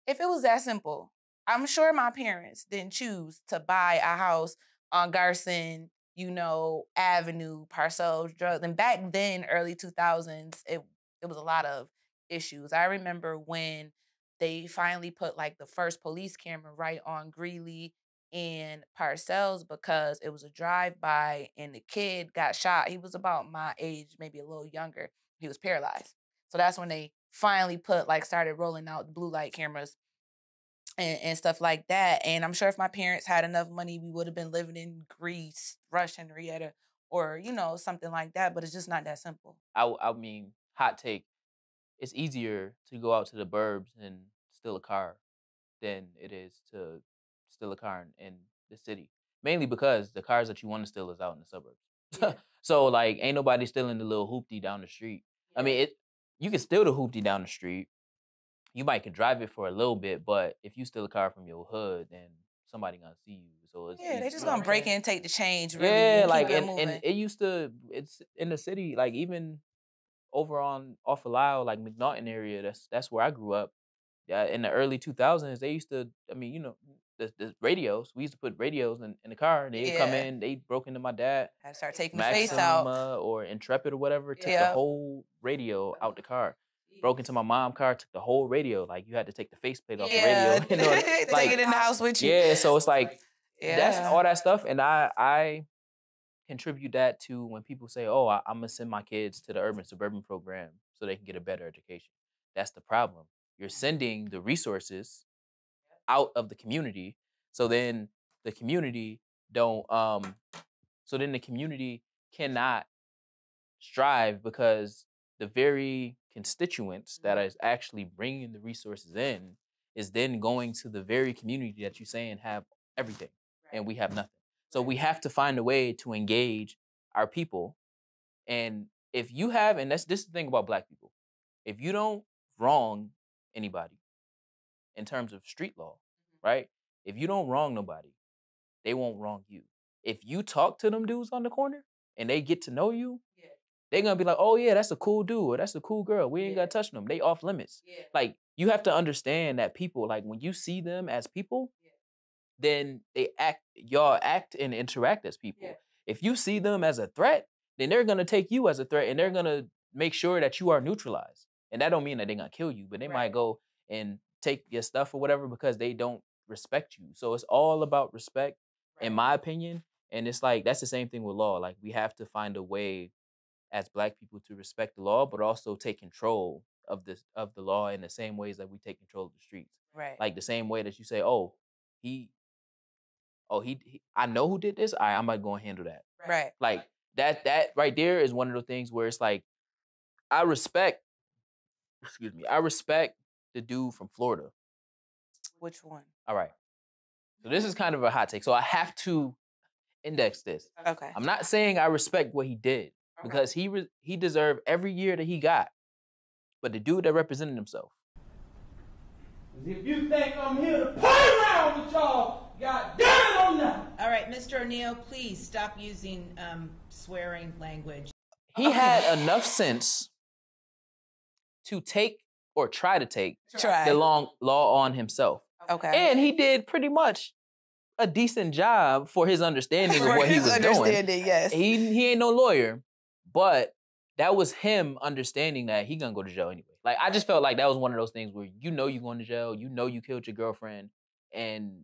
Speaker 3: if it was that simple, I'm sure my parents didn't choose to buy a house on Garson, you know, Avenue, Parcells, drugs. And back then, early 2000s, it was a lot of issues. I remember when they finally put like the first police camera right on Greeley and Parcells because it was a drive-by and the kid got shot. He was about my age, maybe a little younger. He was paralyzed. So that's when they finally started rolling out the blue light cameras and stuff like that. And I'm sure if my parents had enough money, we would have been living in Greece, Rush, Henrietta, or, you know, something like that. But it's just not that simple.
Speaker 1: I mean, hot take. It's easier to go out to the burbs and steal a car than it is to steal a car in the city. Mainly because the cars that you want to steal is out in the suburbs.
Speaker 3: Yeah.
Speaker 1: So like, ain't nobody stealing the little hoopty down the street. I mean, you can steal the hoopty down the street. You might can drive it for a little bit, but if you steal a car from your hood, then somebody gonna see you. So it's
Speaker 3: Yeah, they
Speaker 1: easy.
Speaker 3: just gonna break in and take the change, really.
Speaker 1: Yeah,
Speaker 3: And
Speaker 1: like
Speaker 3: keep it
Speaker 1: and
Speaker 3: moving.
Speaker 1: it used to. It's in the city, like even over on off of Lyle, like McNaughton area. That's where I grew up. Yeah, in the early 2000s, they used to. I mean, you know, the radios. We used to put radios in the car, and they'd come
Speaker 3: Yeah.
Speaker 1: in. They broke into my dad.
Speaker 3: Had to start taking the face out.
Speaker 1: Maxima or Intrepid or whatever. Took the
Speaker 3: Yep.
Speaker 1: whole radio out the car. Broke into my mom's car. Took the whole radio. Like you had to take the faceplate off the
Speaker 3: Yeah,
Speaker 1: radio. You know,
Speaker 3: take
Speaker 1: like
Speaker 3: it in the house with you.
Speaker 1: yeah. So it's like that's
Speaker 3: Yeah.
Speaker 1: all that stuff, and I contribute that to when people say, "Oh, I'm gonna send my kids to the urban suburban program so they can get a better education." That's the problem. You're sending the resources out of the community, so then the community don't. So then the community cannot strive because the very constituents that is actually bringing the resources in is then going to the very community that you saying have everything, and we have nothing. So we have to find a way to engage our people and if you have, and this is the thing about black people, if you don't wrong anybody in terms of street law, right? If you don't wrong nobody, they won't wrong you. If you talk to them dudes on the corner and they get to know you, they're gonna be like, oh yeah, that's a cool dude or that's a cool girl. We ain't gotta touch them. They off limits. Like, you have to understand that people, like, when you see them as people, then y'all act and interact as people. If you see them as a threat, then they're gonna take you as a threat and they're gonna make sure that you are neutralized. And that don't mean that they're gonna kill you, but they might go and take your stuff or whatever because they don't respect you. So it's all about respect, in my opinion. And it's like, that's the same thing with law. Like, we have to find a way as black people to respect the law, but also take control of the law in the same ways that we take control of the streets.
Speaker 3: Right.
Speaker 1: Like the same way that you say, oh, I know who did this. I'm not going to handle that.
Speaker 3: Right.
Speaker 1: Like that right there is one of those things where it's like, I respect the dude from Florida.
Speaker 3: Which one?
Speaker 1: All right. So this is kind of a hot take. So I have to index this.
Speaker 3: Okay.
Speaker 1: I'm not saying I respect what he did because he deserved every year that he got. But the dude that represented himself.
Speaker 6: If you think I'm here to play around with y'all, God damn it, I'm not.
Speaker 7: All right, Mr. O'Neill, please stop using swearing language.
Speaker 1: He had enough sense to take or try to take the law on himself.
Speaker 3: Okay.
Speaker 1: And he did pretty much a decent job for his understanding of what he was doing.
Speaker 3: Yes.
Speaker 1: He ain't no lawyer, but that was him understanding that he gonna go to jail anyway. Like, I just felt like that was one of those things where you know you're going to jail, you know you killed your girlfriend, and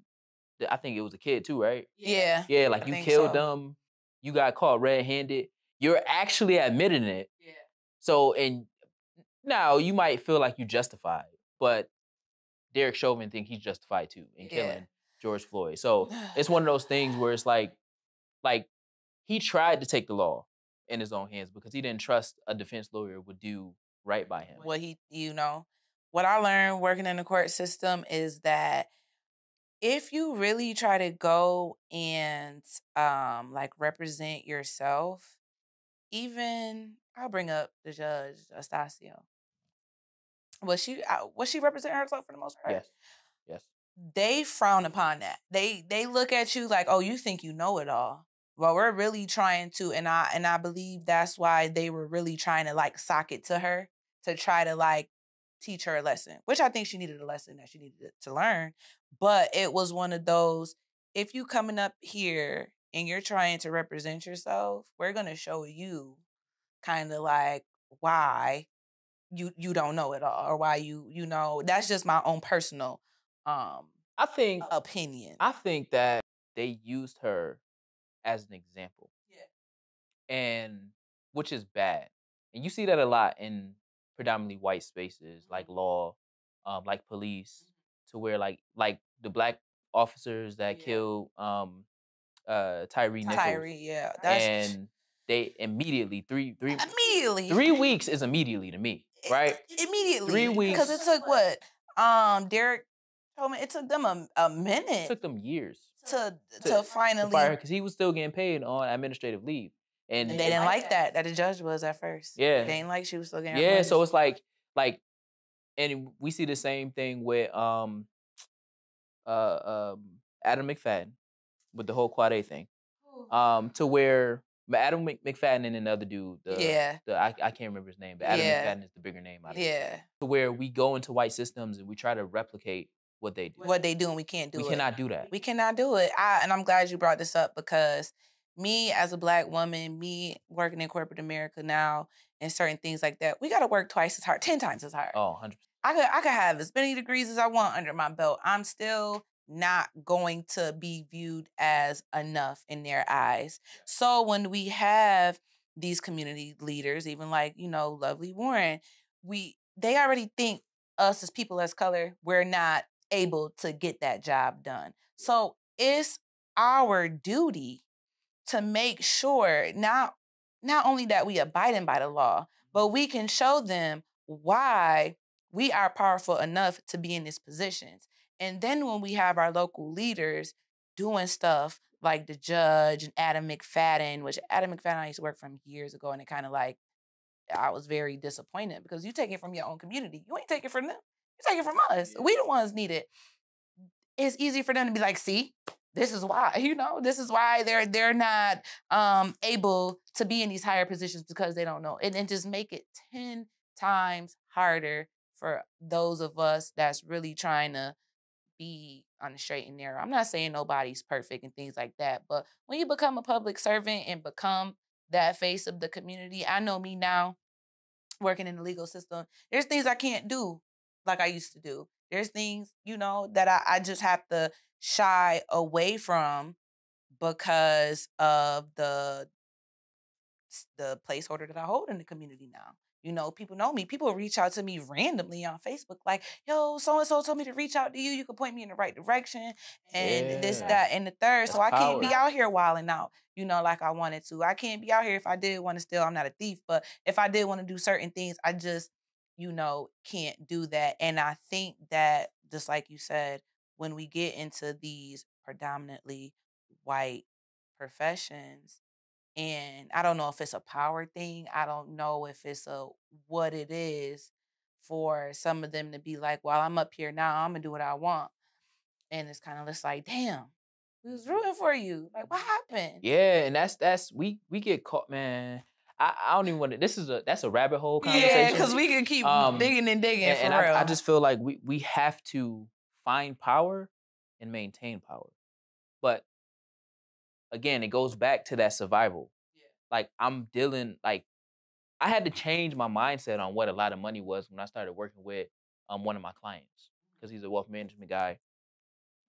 Speaker 1: I think it was a kid too, right?
Speaker 3: Yeah.
Speaker 1: Yeah, like you killed them, you got caught red-handed. You're actually admitting it. Yeah. So, and now you might feel like you justified, but Derek Chauvin think he's justified too in killing George Floyd. So it's one of those things where it's like he tried to take the law in his own hands because he didn't trust a defense lawyer would do right by him.
Speaker 3: What I learned working in the court system is that if you really try to go and represent yourself, even I'll bring up the judge Estacio. Was she representing herself for the most part?
Speaker 1: Yes.
Speaker 3: They frown upon that. They look at you like, oh, you think you know it all. Well, we're really trying to, and I believe that's why they were really trying to like sock it to her to try to like teach her a lesson, which I think she needed a lesson that she needed to learn. But it was one of those, if you coming up here and you're trying to represent yourself, we're going to show you kind of like why you don't know it all, or why you know, that's just my own personal opinion.
Speaker 1: I think that they used her as an example. Yeah. And which is bad. And you see that a lot in predominantly white spaces, like law, like police, to where like the black officers that killed Tyree Nichols.
Speaker 3: Tyree, yeah.
Speaker 1: And they immediately 3 weeks is immediately to me, right?
Speaker 3: Immediately.
Speaker 1: 3 weeks.
Speaker 3: Because it took what? Derek told me it took them a minute.
Speaker 1: It took them years
Speaker 3: to finally
Speaker 1: fire her because he was still getting paid on administrative leave. And
Speaker 3: they didn't like that the judge was at first.
Speaker 1: Yeah.
Speaker 3: They didn't like she was still getting
Speaker 1: her money. So it's like, and we see the same thing with Adam McFadden with the whole Quad A thing. To where Adam McFadden and another dude, I can't remember his name, but Adam McFadden is the bigger name out of it.
Speaker 3: Yeah.
Speaker 1: To where we go into white systems and we try to replicate what they do.
Speaker 3: What they do, and we can't do it.
Speaker 1: We cannot do that.
Speaker 3: We cannot do it. And I'm glad you brought this up because me as a black woman, me working in corporate America now and certain things like that, we got to work twice as hard, 10 times as hard.
Speaker 1: Oh, 100%.
Speaker 3: I could have as many degrees as I want under my belt. I'm still not going to be viewed as enough in their eyes. So when we have these community leaders, even like, Lovely Warren, they already think us as people as color, we're not able to get that job done. So it's our duty to make sure not only that we abiding by the law, but we can show them why we are powerful enough to be in these positions. And then when we have our local leaders doing stuff like the judge and Adam McFadden, which Adam McFadden I used to work from years ago, and it kind of like I was very disappointed because you take it from your own community. You ain't take it from them. You take it from us. We the ones need it. It's easy for them to be like, see, this is why, this is why they're not able to be in these higher positions because they don't know. And just make it 10 times harder for those of us that's really trying to be on the straight and narrow. I'm not saying nobody's perfect and things like that, but when you become a public servant and become that face of the community, I know me now, working in the legal system, there's things I can't do like I used to do. There's things, that I just have to shy away from because of the placeholder that I hold in the community now. People know me. People reach out to me randomly on Facebook like, yo, so-and-so told me to reach out to you. You could point me in the right direction and this, that, and the third. So I can't be out here wilding out, like I wanted to. I can't be out here if I did want to steal. I'm not a thief, but if I did want to do certain things, I just, can't do that. And I think that, just like you said, when we get into these predominantly white professions, and I don't know if it's a power thing. I don't know if it's what it is for some of them to be like, well, I'm up here now. I'm going to do what I want. And it's kind of just like, damn, we was rooting for you. Like, what happened?
Speaker 1: Yeah, and that's we get caught, man. I don't even want to. That's a rabbit hole conversation.
Speaker 3: Yeah, because we can keep digging and digging for real.
Speaker 1: I just feel like we have to find power and maintain power. But again, it goes back to that survival. Yeah. Like I had to change my mindset on what a lot of money was when I started working with one of my clients, because he's a wealth management guy.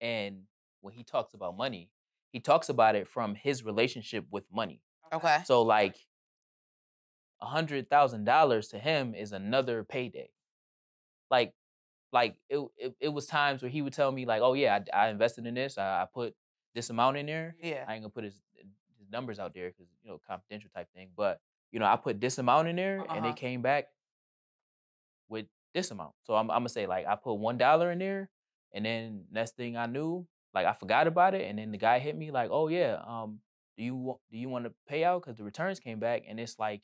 Speaker 1: And when he talks about money, he talks about it from his relationship with money.
Speaker 3: Okay.
Speaker 1: So like $100,000 to him is another payday. Like it was times where he would tell me like, oh yeah, I invested in this. I put this amount in there.
Speaker 3: Yeah.
Speaker 1: I ain't gonna put his numbers out there because, confidential type thing. But, I put this amount in there and they came back with this amount. So I'm gonna say like I put $1 in there, and then next thing I knew, like I forgot about it, and then the guy hit me like, oh yeah, do you want to pay out because the returns came back and it's like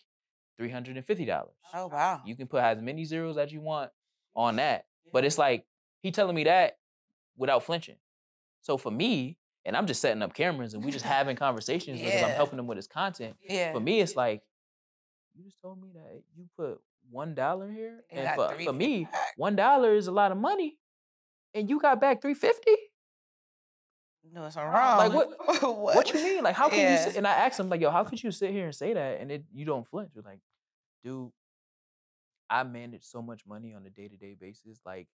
Speaker 1: $350.
Speaker 3: Oh wow.
Speaker 1: You can put as many zeros as you want on that, but it's like he telling me that without flinching. So for me, and I'm just setting up cameras and we just having conversations because I'm helping him with his content.
Speaker 3: Yeah.
Speaker 1: For me, it's like, you just told me that you put $1 here, and for me, $1 is a lot of money, and you got back $350.
Speaker 3: No, it's wrong.
Speaker 1: Like what you mean? Like how can you? And I asked him like, yo, how could you sit here and say that and you don't flinch? You're like, dude, I manage so much money on a day-to-day basis. Like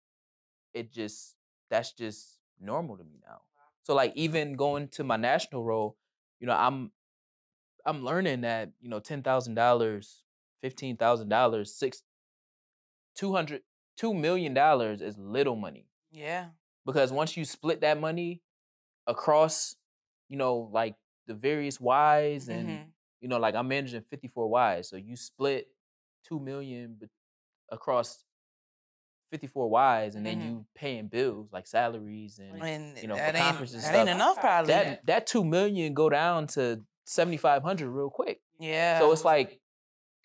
Speaker 1: that's just normal to me now. So like even going to my national role, I'm learning that, $10,000, $15,000, $2 million is little money.
Speaker 3: Yeah.
Speaker 1: Because once you split that money across, like the various Ys and, like I'm managing 54 Ys. So you split 2 million across 54 Ys, and then you paying bills like salaries and for conferences and stuff.
Speaker 3: That ain't enough probably.
Speaker 1: That 2 million go down to 7,500 real quick.
Speaker 3: Yeah.
Speaker 1: So it's like,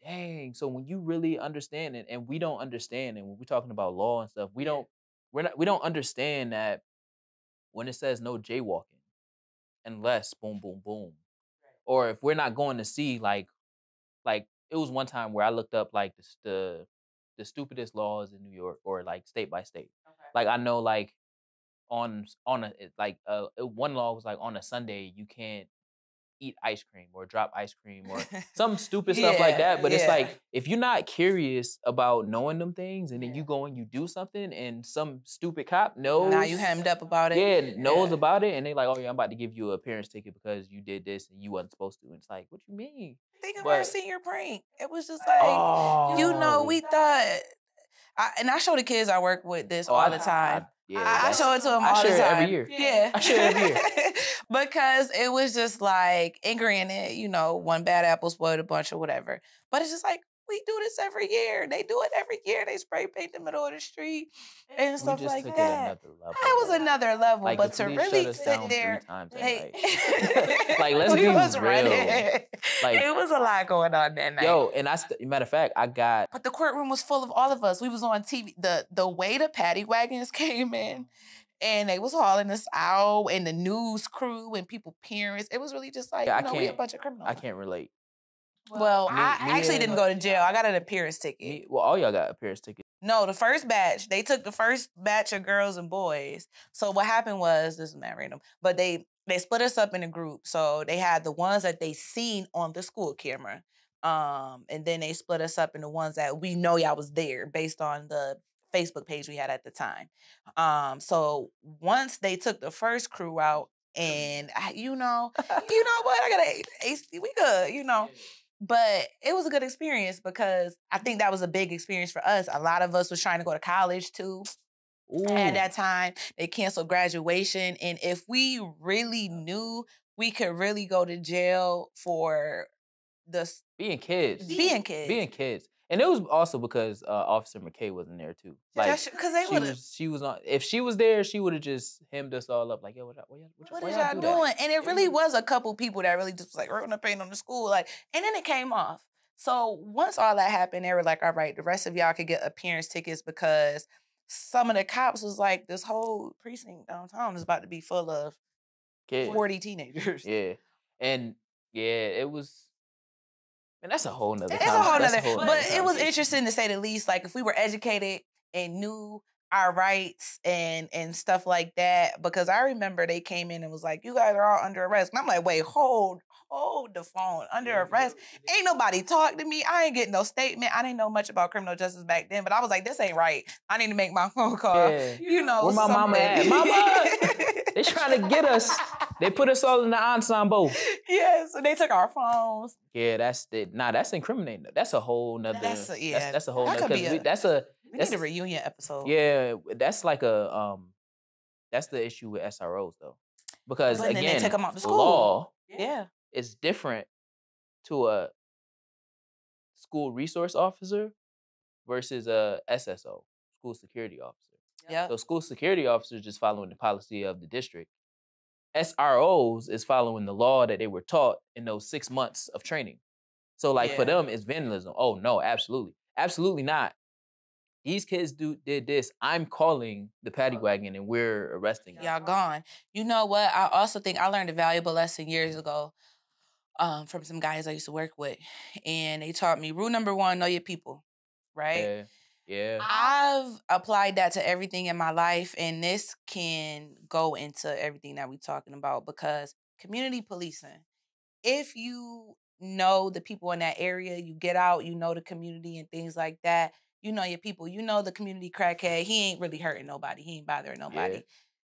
Speaker 1: dang. So when you really understand it, and we don't understand, and when we're talking about law and stuff, we don't understand that when it says no jaywalking, unless boom, boom, boom, or if we're not going to see like it was one time where I looked up like the stupidest laws in New York, or like state by state. Okay. Like I know like on one law was like on a Sunday you can't eat ice cream or drop ice cream or some stupid stuff like that. But it's like, if you're not curious about knowing them things and then you go and you do something and some stupid cop knows.
Speaker 3: Now you hemmed up about it.
Speaker 1: Yeah, knows about it. And they like, oh yeah, I'm about to give you a parent's ticket because you did this and you wasn't supposed to. And it's like, what you mean?
Speaker 3: Think of our senior prank. It was just like, we thought. I show the kids I work with this all the time. I show it to them all the time.
Speaker 1: Every year.
Speaker 3: Yeah.
Speaker 1: I share it every year.
Speaker 3: Because it was just like, and granted, one bad apple spoiled a bunch or whatever. But it's just like, we do this every year. They do it every year. They spray paint the middle of the street and stuff
Speaker 1: just
Speaker 3: like
Speaker 1: took it
Speaker 3: that.
Speaker 1: another level.
Speaker 3: It was another level,
Speaker 1: Like,
Speaker 3: but
Speaker 1: the
Speaker 3: to
Speaker 1: police shut
Speaker 3: really
Speaker 1: us
Speaker 3: sit
Speaker 1: down 3
Speaker 3: there,
Speaker 1: times that
Speaker 3: hey,
Speaker 1: night. Like, let's
Speaker 3: we
Speaker 1: be
Speaker 3: was
Speaker 1: real.
Speaker 3: running.
Speaker 1: Like,
Speaker 3: it was a lot going on that night.
Speaker 1: Yo, and matter of fact, I got.
Speaker 3: But the courtroom was full of all of us. We was on TV. The way the paddy wagons came in, and they was hauling us out, and the news crew and people parents. It was really just like,
Speaker 1: Yeah,
Speaker 3: we a bunch of criminals.
Speaker 1: I can't relate.
Speaker 3: Well,
Speaker 1: Me-
Speaker 3: I
Speaker 1: me
Speaker 3: actually
Speaker 1: and-
Speaker 3: didn't go to jail. I got an appearance ticket.
Speaker 1: Well, all y'all got appearance tickets.
Speaker 3: No, the first batch, they took the first batch of girls and boys. So what happened was, this is not random, but they split us up in a group. So they had the ones that they seen on the school camera. And then they split us up in the ones that we know y'all was there based on the Facebook page we had at the time. So once they took the first crew out, and you know what? I got AC. We good, But it was a good experience because I think that was a big experience for us. A lot of us was trying to go to college too. At that time, they canceled graduation. And if we really knew we could really go to jail for
Speaker 1: Being kids.
Speaker 3: Being kids.
Speaker 1: And it was also because Officer McKay wasn't there too. Like,
Speaker 3: because they would have.
Speaker 1: she was not. If she was there, she would have just hemmed us all up. Like, yo,
Speaker 3: What is y'all doing? And it really was a couple people that really just was like, we're gonna paint on the school, like, and then it came off. So once all that happened, they were like, all right, the rest of y'all could get appearance tickets because some of the cops was like, this whole precinct downtown is about to be full of
Speaker 1: kids.
Speaker 3: 40 teenagers.
Speaker 1: Yeah, and it was. And that's a whole nother.
Speaker 3: It's a whole nother. But it was
Speaker 1: conversation.
Speaker 3: interesting to say the least. Like if we were educated and knew our rights and stuff like that, because I remember they came in and was like, "You guys are all under arrest," and I'm like, "Wait, hold the phone, under arrest? Ain't nobody talk to me. I ain't getting no statement. I didn't know much about criminal justice back then, but I was like, this ain't right. I need to make my phone call.
Speaker 1: Yeah.
Speaker 3: Where
Speaker 1: my mama at? Mama, they trying to get us. They put us all in the ensemble.
Speaker 3: Yeah, so they took our phones.
Speaker 1: Yeah, that's incriminating. That's a whole nother. That's a whole nother.
Speaker 3: We need a reunion episode.
Speaker 1: Yeah, that's like that's the issue with SROs though, because
Speaker 3: But then
Speaker 1: again,
Speaker 3: they take 'em out to school.
Speaker 1: law
Speaker 3: Yeah.
Speaker 1: is different to a school resource officer versus a SSO, school security officer.
Speaker 3: Yeah.
Speaker 1: So school security officers just following the policy of the district. SROs is following the law that they were taught in those 6 months of training. So like for them, it's vandalism. Oh no, absolutely. Absolutely not. These kids did this. I'm calling the paddy wagon and we're arresting them.
Speaker 3: Y'all gone. You know what? I also think I learned a valuable lesson years ago from some guys I used to work with. And they taught me rule number 1, know your people, right?
Speaker 1: Yeah.
Speaker 3: I've applied that to everything in my life, and this can go into everything that we're talking about because community policing, if you know the people in that area, you get out, you know the community and things like that, you know your people, you know the community crackhead, he ain't really hurting nobody, he ain't bothering nobody. Yeah.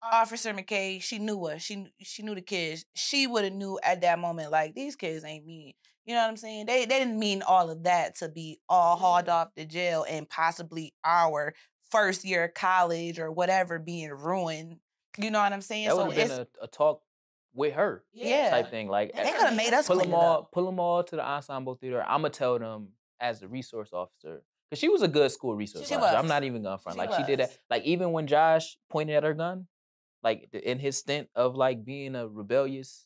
Speaker 3: Officer McKay, she knew us, she knew the kids, she would have knew at that moment, like, these kids ain't mean. You know what I'm saying? They didn't mean all of that to be all hauled off to jail and possibly our first year of college or whatever being ruined. You know what I'm saying?
Speaker 1: That would have been a talk with her type thing. Like
Speaker 3: they could have made us
Speaker 1: pull
Speaker 3: clean
Speaker 1: them all to the ensemble theater. I'm gonna tell them as a resource officer. Because she was a good school resource officer.
Speaker 3: Was.
Speaker 1: I'm not even gonna front. She did that. Like even when Josh pointed at her gun, like in his stint of like being a rebellious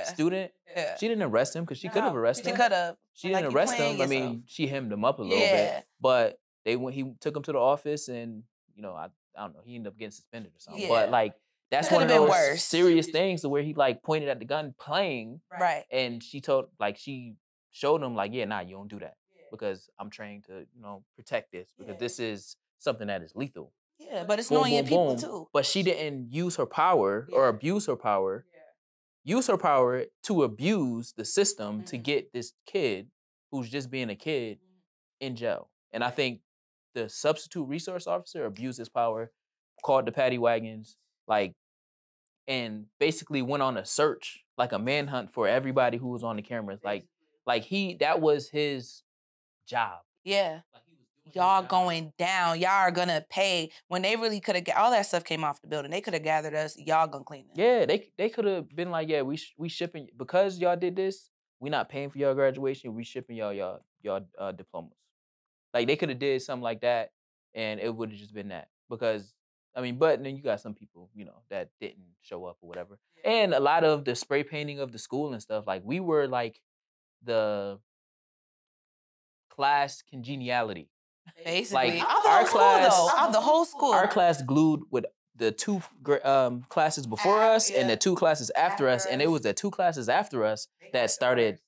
Speaker 1: student, she didn't arrest him because she could have arrested him.
Speaker 3: She could have.
Speaker 1: She didn't arrest him. I mean, she hemmed him up a little bit. But he took him to the office and, I don't know, he ended up getting suspended or something. Yeah. But like that's one of those serious things to where he like pointed at the gun playing.
Speaker 3: Right.
Speaker 1: And she showed him like, you don't do that. Because I'm trained to, protect this. Because this is something that is lethal.
Speaker 3: Yeah, but it's knowing your people too.
Speaker 1: But she didn't use her power or abuse her power. Use her power to abuse the system to get this kid who's just being a kid in jail. And I think the substitute resource officer abused his power, called the paddy wagons, and basically went on a search, like a manhunt for everybody who was on the cameras. That was his job.
Speaker 3: Yeah. Y'all going down. Y'all are gonna pay. When they really could have, all that stuff came off the building. They could have gathered us. Y'all gonna clean it.
Speaker 1: Yeah, they could have been like, we shipping, because y'all did this, we not paying for your graduation. We shipping y'all diplomas. Like they could have did something like that, and it would have just been that. Because I mean, but then you got some people, you know, that didn't show up or whatever. And a lot of the spray painting of the school and stuff, like we were like the class congeniality.
Speaker 3: Basically,
Speaker 1: Like
Speaker 3: of the
Speaker 1: our
Speaker 3: whole school,
Speaker 1: class,
Speaker 3: though, of the whole school.
Speaker 1: our class glued with the two classes before us and the two classes after us, and it was the two classes after us that started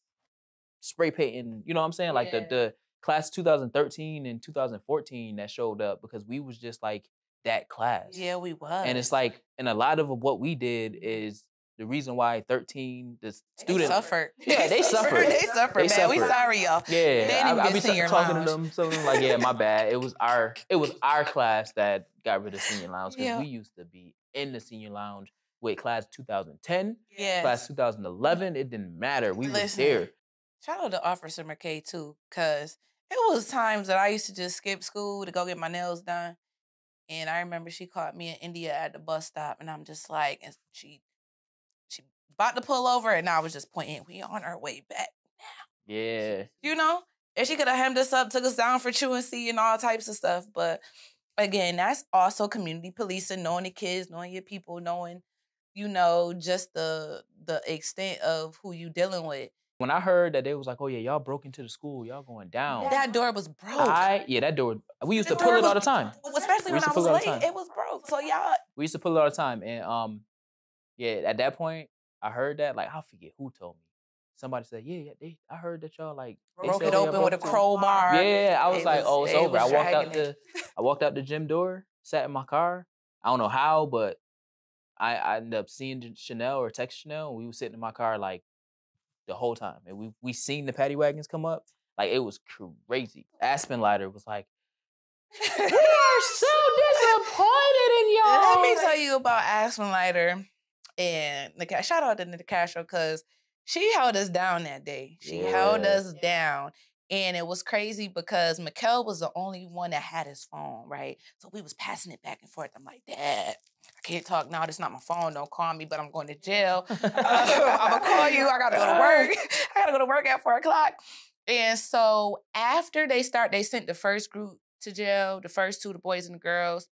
Speaker 1: spray painting. You know what I'm saying? Like the class 2013 and 2014 that showed up because we was just like that class.
Speaker 3: Yeah, we was.
Speaker 1: And it's like, and a lot of what we did is the reason why 13, the student
Speaker 3: suffered.
Speaker 1: Yeah, they suffered.
Speaker 3: They suffered, man. We sorry, y'all.
Speaker 1: Yeah, I be talking
Speaker 3: lounge.
Speaker 1: to them. Some of them like, yeah, my bad. It was our class that got rid of senior lounge because we used to be in the senior lounge with class 2010, class 2011. It didn't matter. We was there.
Speaker 3: Shout out to Officer McKay too, cause it was times that I used to just skip school to go get my nails done, and I remember she caught me in India at the bus stop, and I'm just like, and she about to pull over, and I was just pointing, we on our way back now.
Speaker 1: Yeah.
Speaker 3: You know? And she could have hemmed us up, took us down for truancy and all types of stuff. But again, that's also community policing, knowing the kids, knowing your people, knowing, you know, just the extent of who you dealing with.
Speaker 1: When I heard that they was like, oh yeah, y'all broke into the school, y'all going down.
Speaker 3: That door was broke.
Speaker 1: That door, we used to pull it all the time.
Speaker 3: Especially when I was late, it was broke. So y'all.
Speaker 1: We used to pull it all the time. And yeah, at that point, I heard that, like, I forget who told me. Somebody said, yeah, I heard that y'all, like,
Speaker 3: broke it open with a crowbar.
Speaker 1: Yeah, I was like, oh, it's over. I walked out the gym door, sat in my car. I don't know how, but I ended up seeing Chanel or text Chanel, and we were sitting in my car, like, the whole time. And we seen the paddy wagons come up. Like, it was crazy. Aspen Lighter was like, we are so disappointed in y'all.
Speaker 3: Let me tell you about Aspen Lighter. And shout out to Nicastro because she held us down that day. She held us down. And it was crazy because Mikkel was the only one that had his phone, right? So we was passing it back and forth. I'm like, Dad, I can't talk now. This is not my phone. Don't call me, but I'm going to jail. I'm going to call you. I got to go to work. I got to go to work at 4 o'clock. And so after they sent the first group to jail, the first two, the boys and the girls.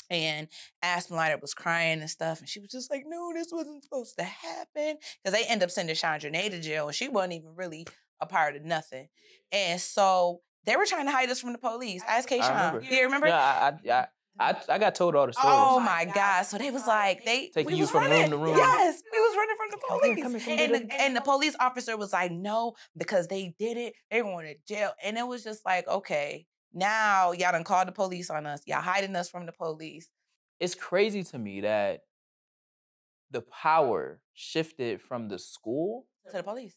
Speaker 3: And Aspen Lighter was crying and stuff. And she was just like, no, this wasn't supposed to happen. Because they end up sending Chandra to jail. And she wasn't even really a part of nothing. And so they were trying to hide us from the police. Ask K-Sean. Do you remember?
Speaker 1: Yeah, I got told all the stories.
Speaker 3: Oh, my God. So they was like,
Speaker 1: taking you from room to room.
Speaker 3: Yes, we was running from the police. And the police officer was like, no, because they did it. They were going to jail. And it was just like, okay. Now, y'all done called the police on us. Y'all hiding us from the police.
Speaker 1: It's crazy to me that the power shifted from the school
Speaker 3: to the police.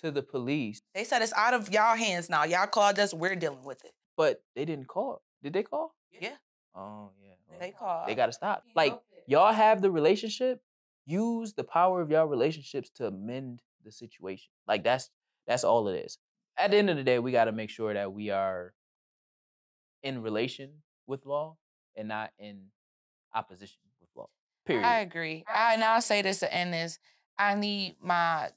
Speaker 1: To the police.
Speaker 3: They said it's out of y'all hands now. Y'all called us. We're dealing with it.
Speaker 1: But they didn't call. Did they call?
Speaker 3: Yeah.
Speaker 1: Oh, yeah. Well,
Speaker 3: they called.
Speaker 1: They got to stop. Like, y'all have the relationship. Use the power of y'all relationships to mend the situation. Like, that's all it is. At the end of the day, we got to make sure that we are in relation with law and not in opposition with law. Period.
Speaker 3: I agree. And I'll say this to end this. I need my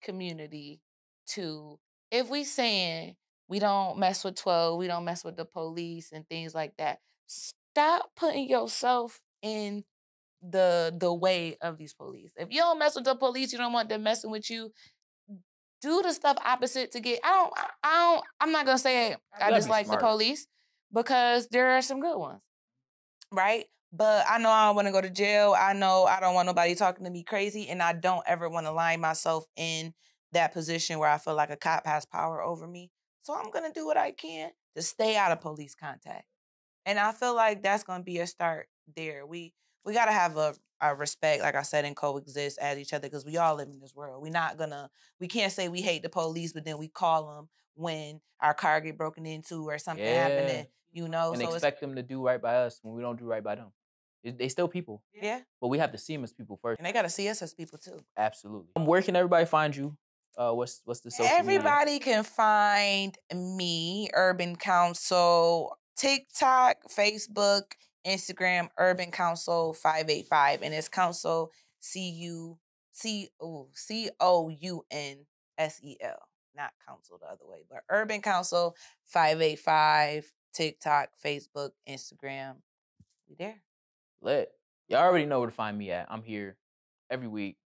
Speaker 3: community to, if we saying we don't mess with 12, we don't mess with the police and things like that, stop putting yourself in the way of these police. If you don't mess with the police, you don't want them messing with you, do the stuff opposite to get, I'm not going to say I dislike the police, because there are some good ones, right? But I know I don't want to go to jail. I know I don't want nobody talking to me crazy, and I don't ever want to line myself in that position where I feel like a cop has power over me. So I'm going to do what I can to stay out of police contact. And I feel like that's going to be a start there. We got to have a respect, like I said, and coexist as each other because we all live in this world. We can't say we hate the police, but then we call them when our car get broken into or something happening. You know,
Speaker 1: and
Speaker 3: so
Speaker 1: expect them to do right by us when we don't do right by them. They still people.
Speaker 3: Yeah.
Speaker 1: But we have to see them as people first.
Speaker 3: And they got to see us as people too.
Speaker 1: Absolutely. Where can everybody find you? What's the social
Speaker 3: Everybody
Speaker 1: media?
Speaker 3: can find me, Urban Counsel, TikTok, Facebook, Instagram, Urban Counsel 585. And it's Counsel, COUN SEL, not counsel the other way, but Urban Counsel 585, TikTok, Facebook, Instagram. We there.
Speaker 1: Lit. Y'all already know where to find me at. I'm here every week.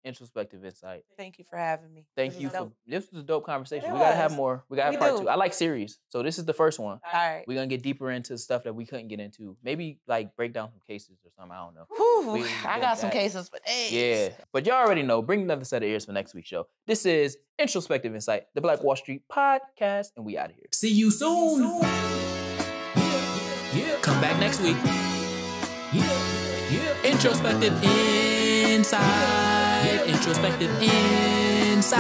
Speaker 1: Introspective Insight.
Speaker 3: Thank you for having me.
Speaker 1: Thank
Speaker 3: This
Speaker 1: you
Speaker 3: was
Speaker 1: for
Speaker 3: dope.
Speaker 1: this was a dope conversation.
Speaker 3: It
Speaker 1: We gotta have
Speaker 3: was.
Speaker 1: more. We gotta
Speaker 3: We
Speaker 1: have part
Speaker 3: do.
Speaker 1: 2. I like series, so this is the first one.
Speaker 3: All right.
Speaker 1: We're gonna get deeper into stuff that we couldn't get into. Maybe like break down some cases or something. I don't know.
Speaker 3: Whew,
Speaker 1: We
Speaker 3: I
Speaker 1: want
Speaker 3: got some
Speaker 1: that.
Speaker 3: cases for days.
Speaker 1: Yeah, but y'all already know. Bring another set of ears for next week's show. This is Introspective Insight, the Black Wall Street podcast, and we out of here.
Speaker 2: See you soon. Yeah. Come back next week. Yeah. Introspective Insight. Introspective Insight.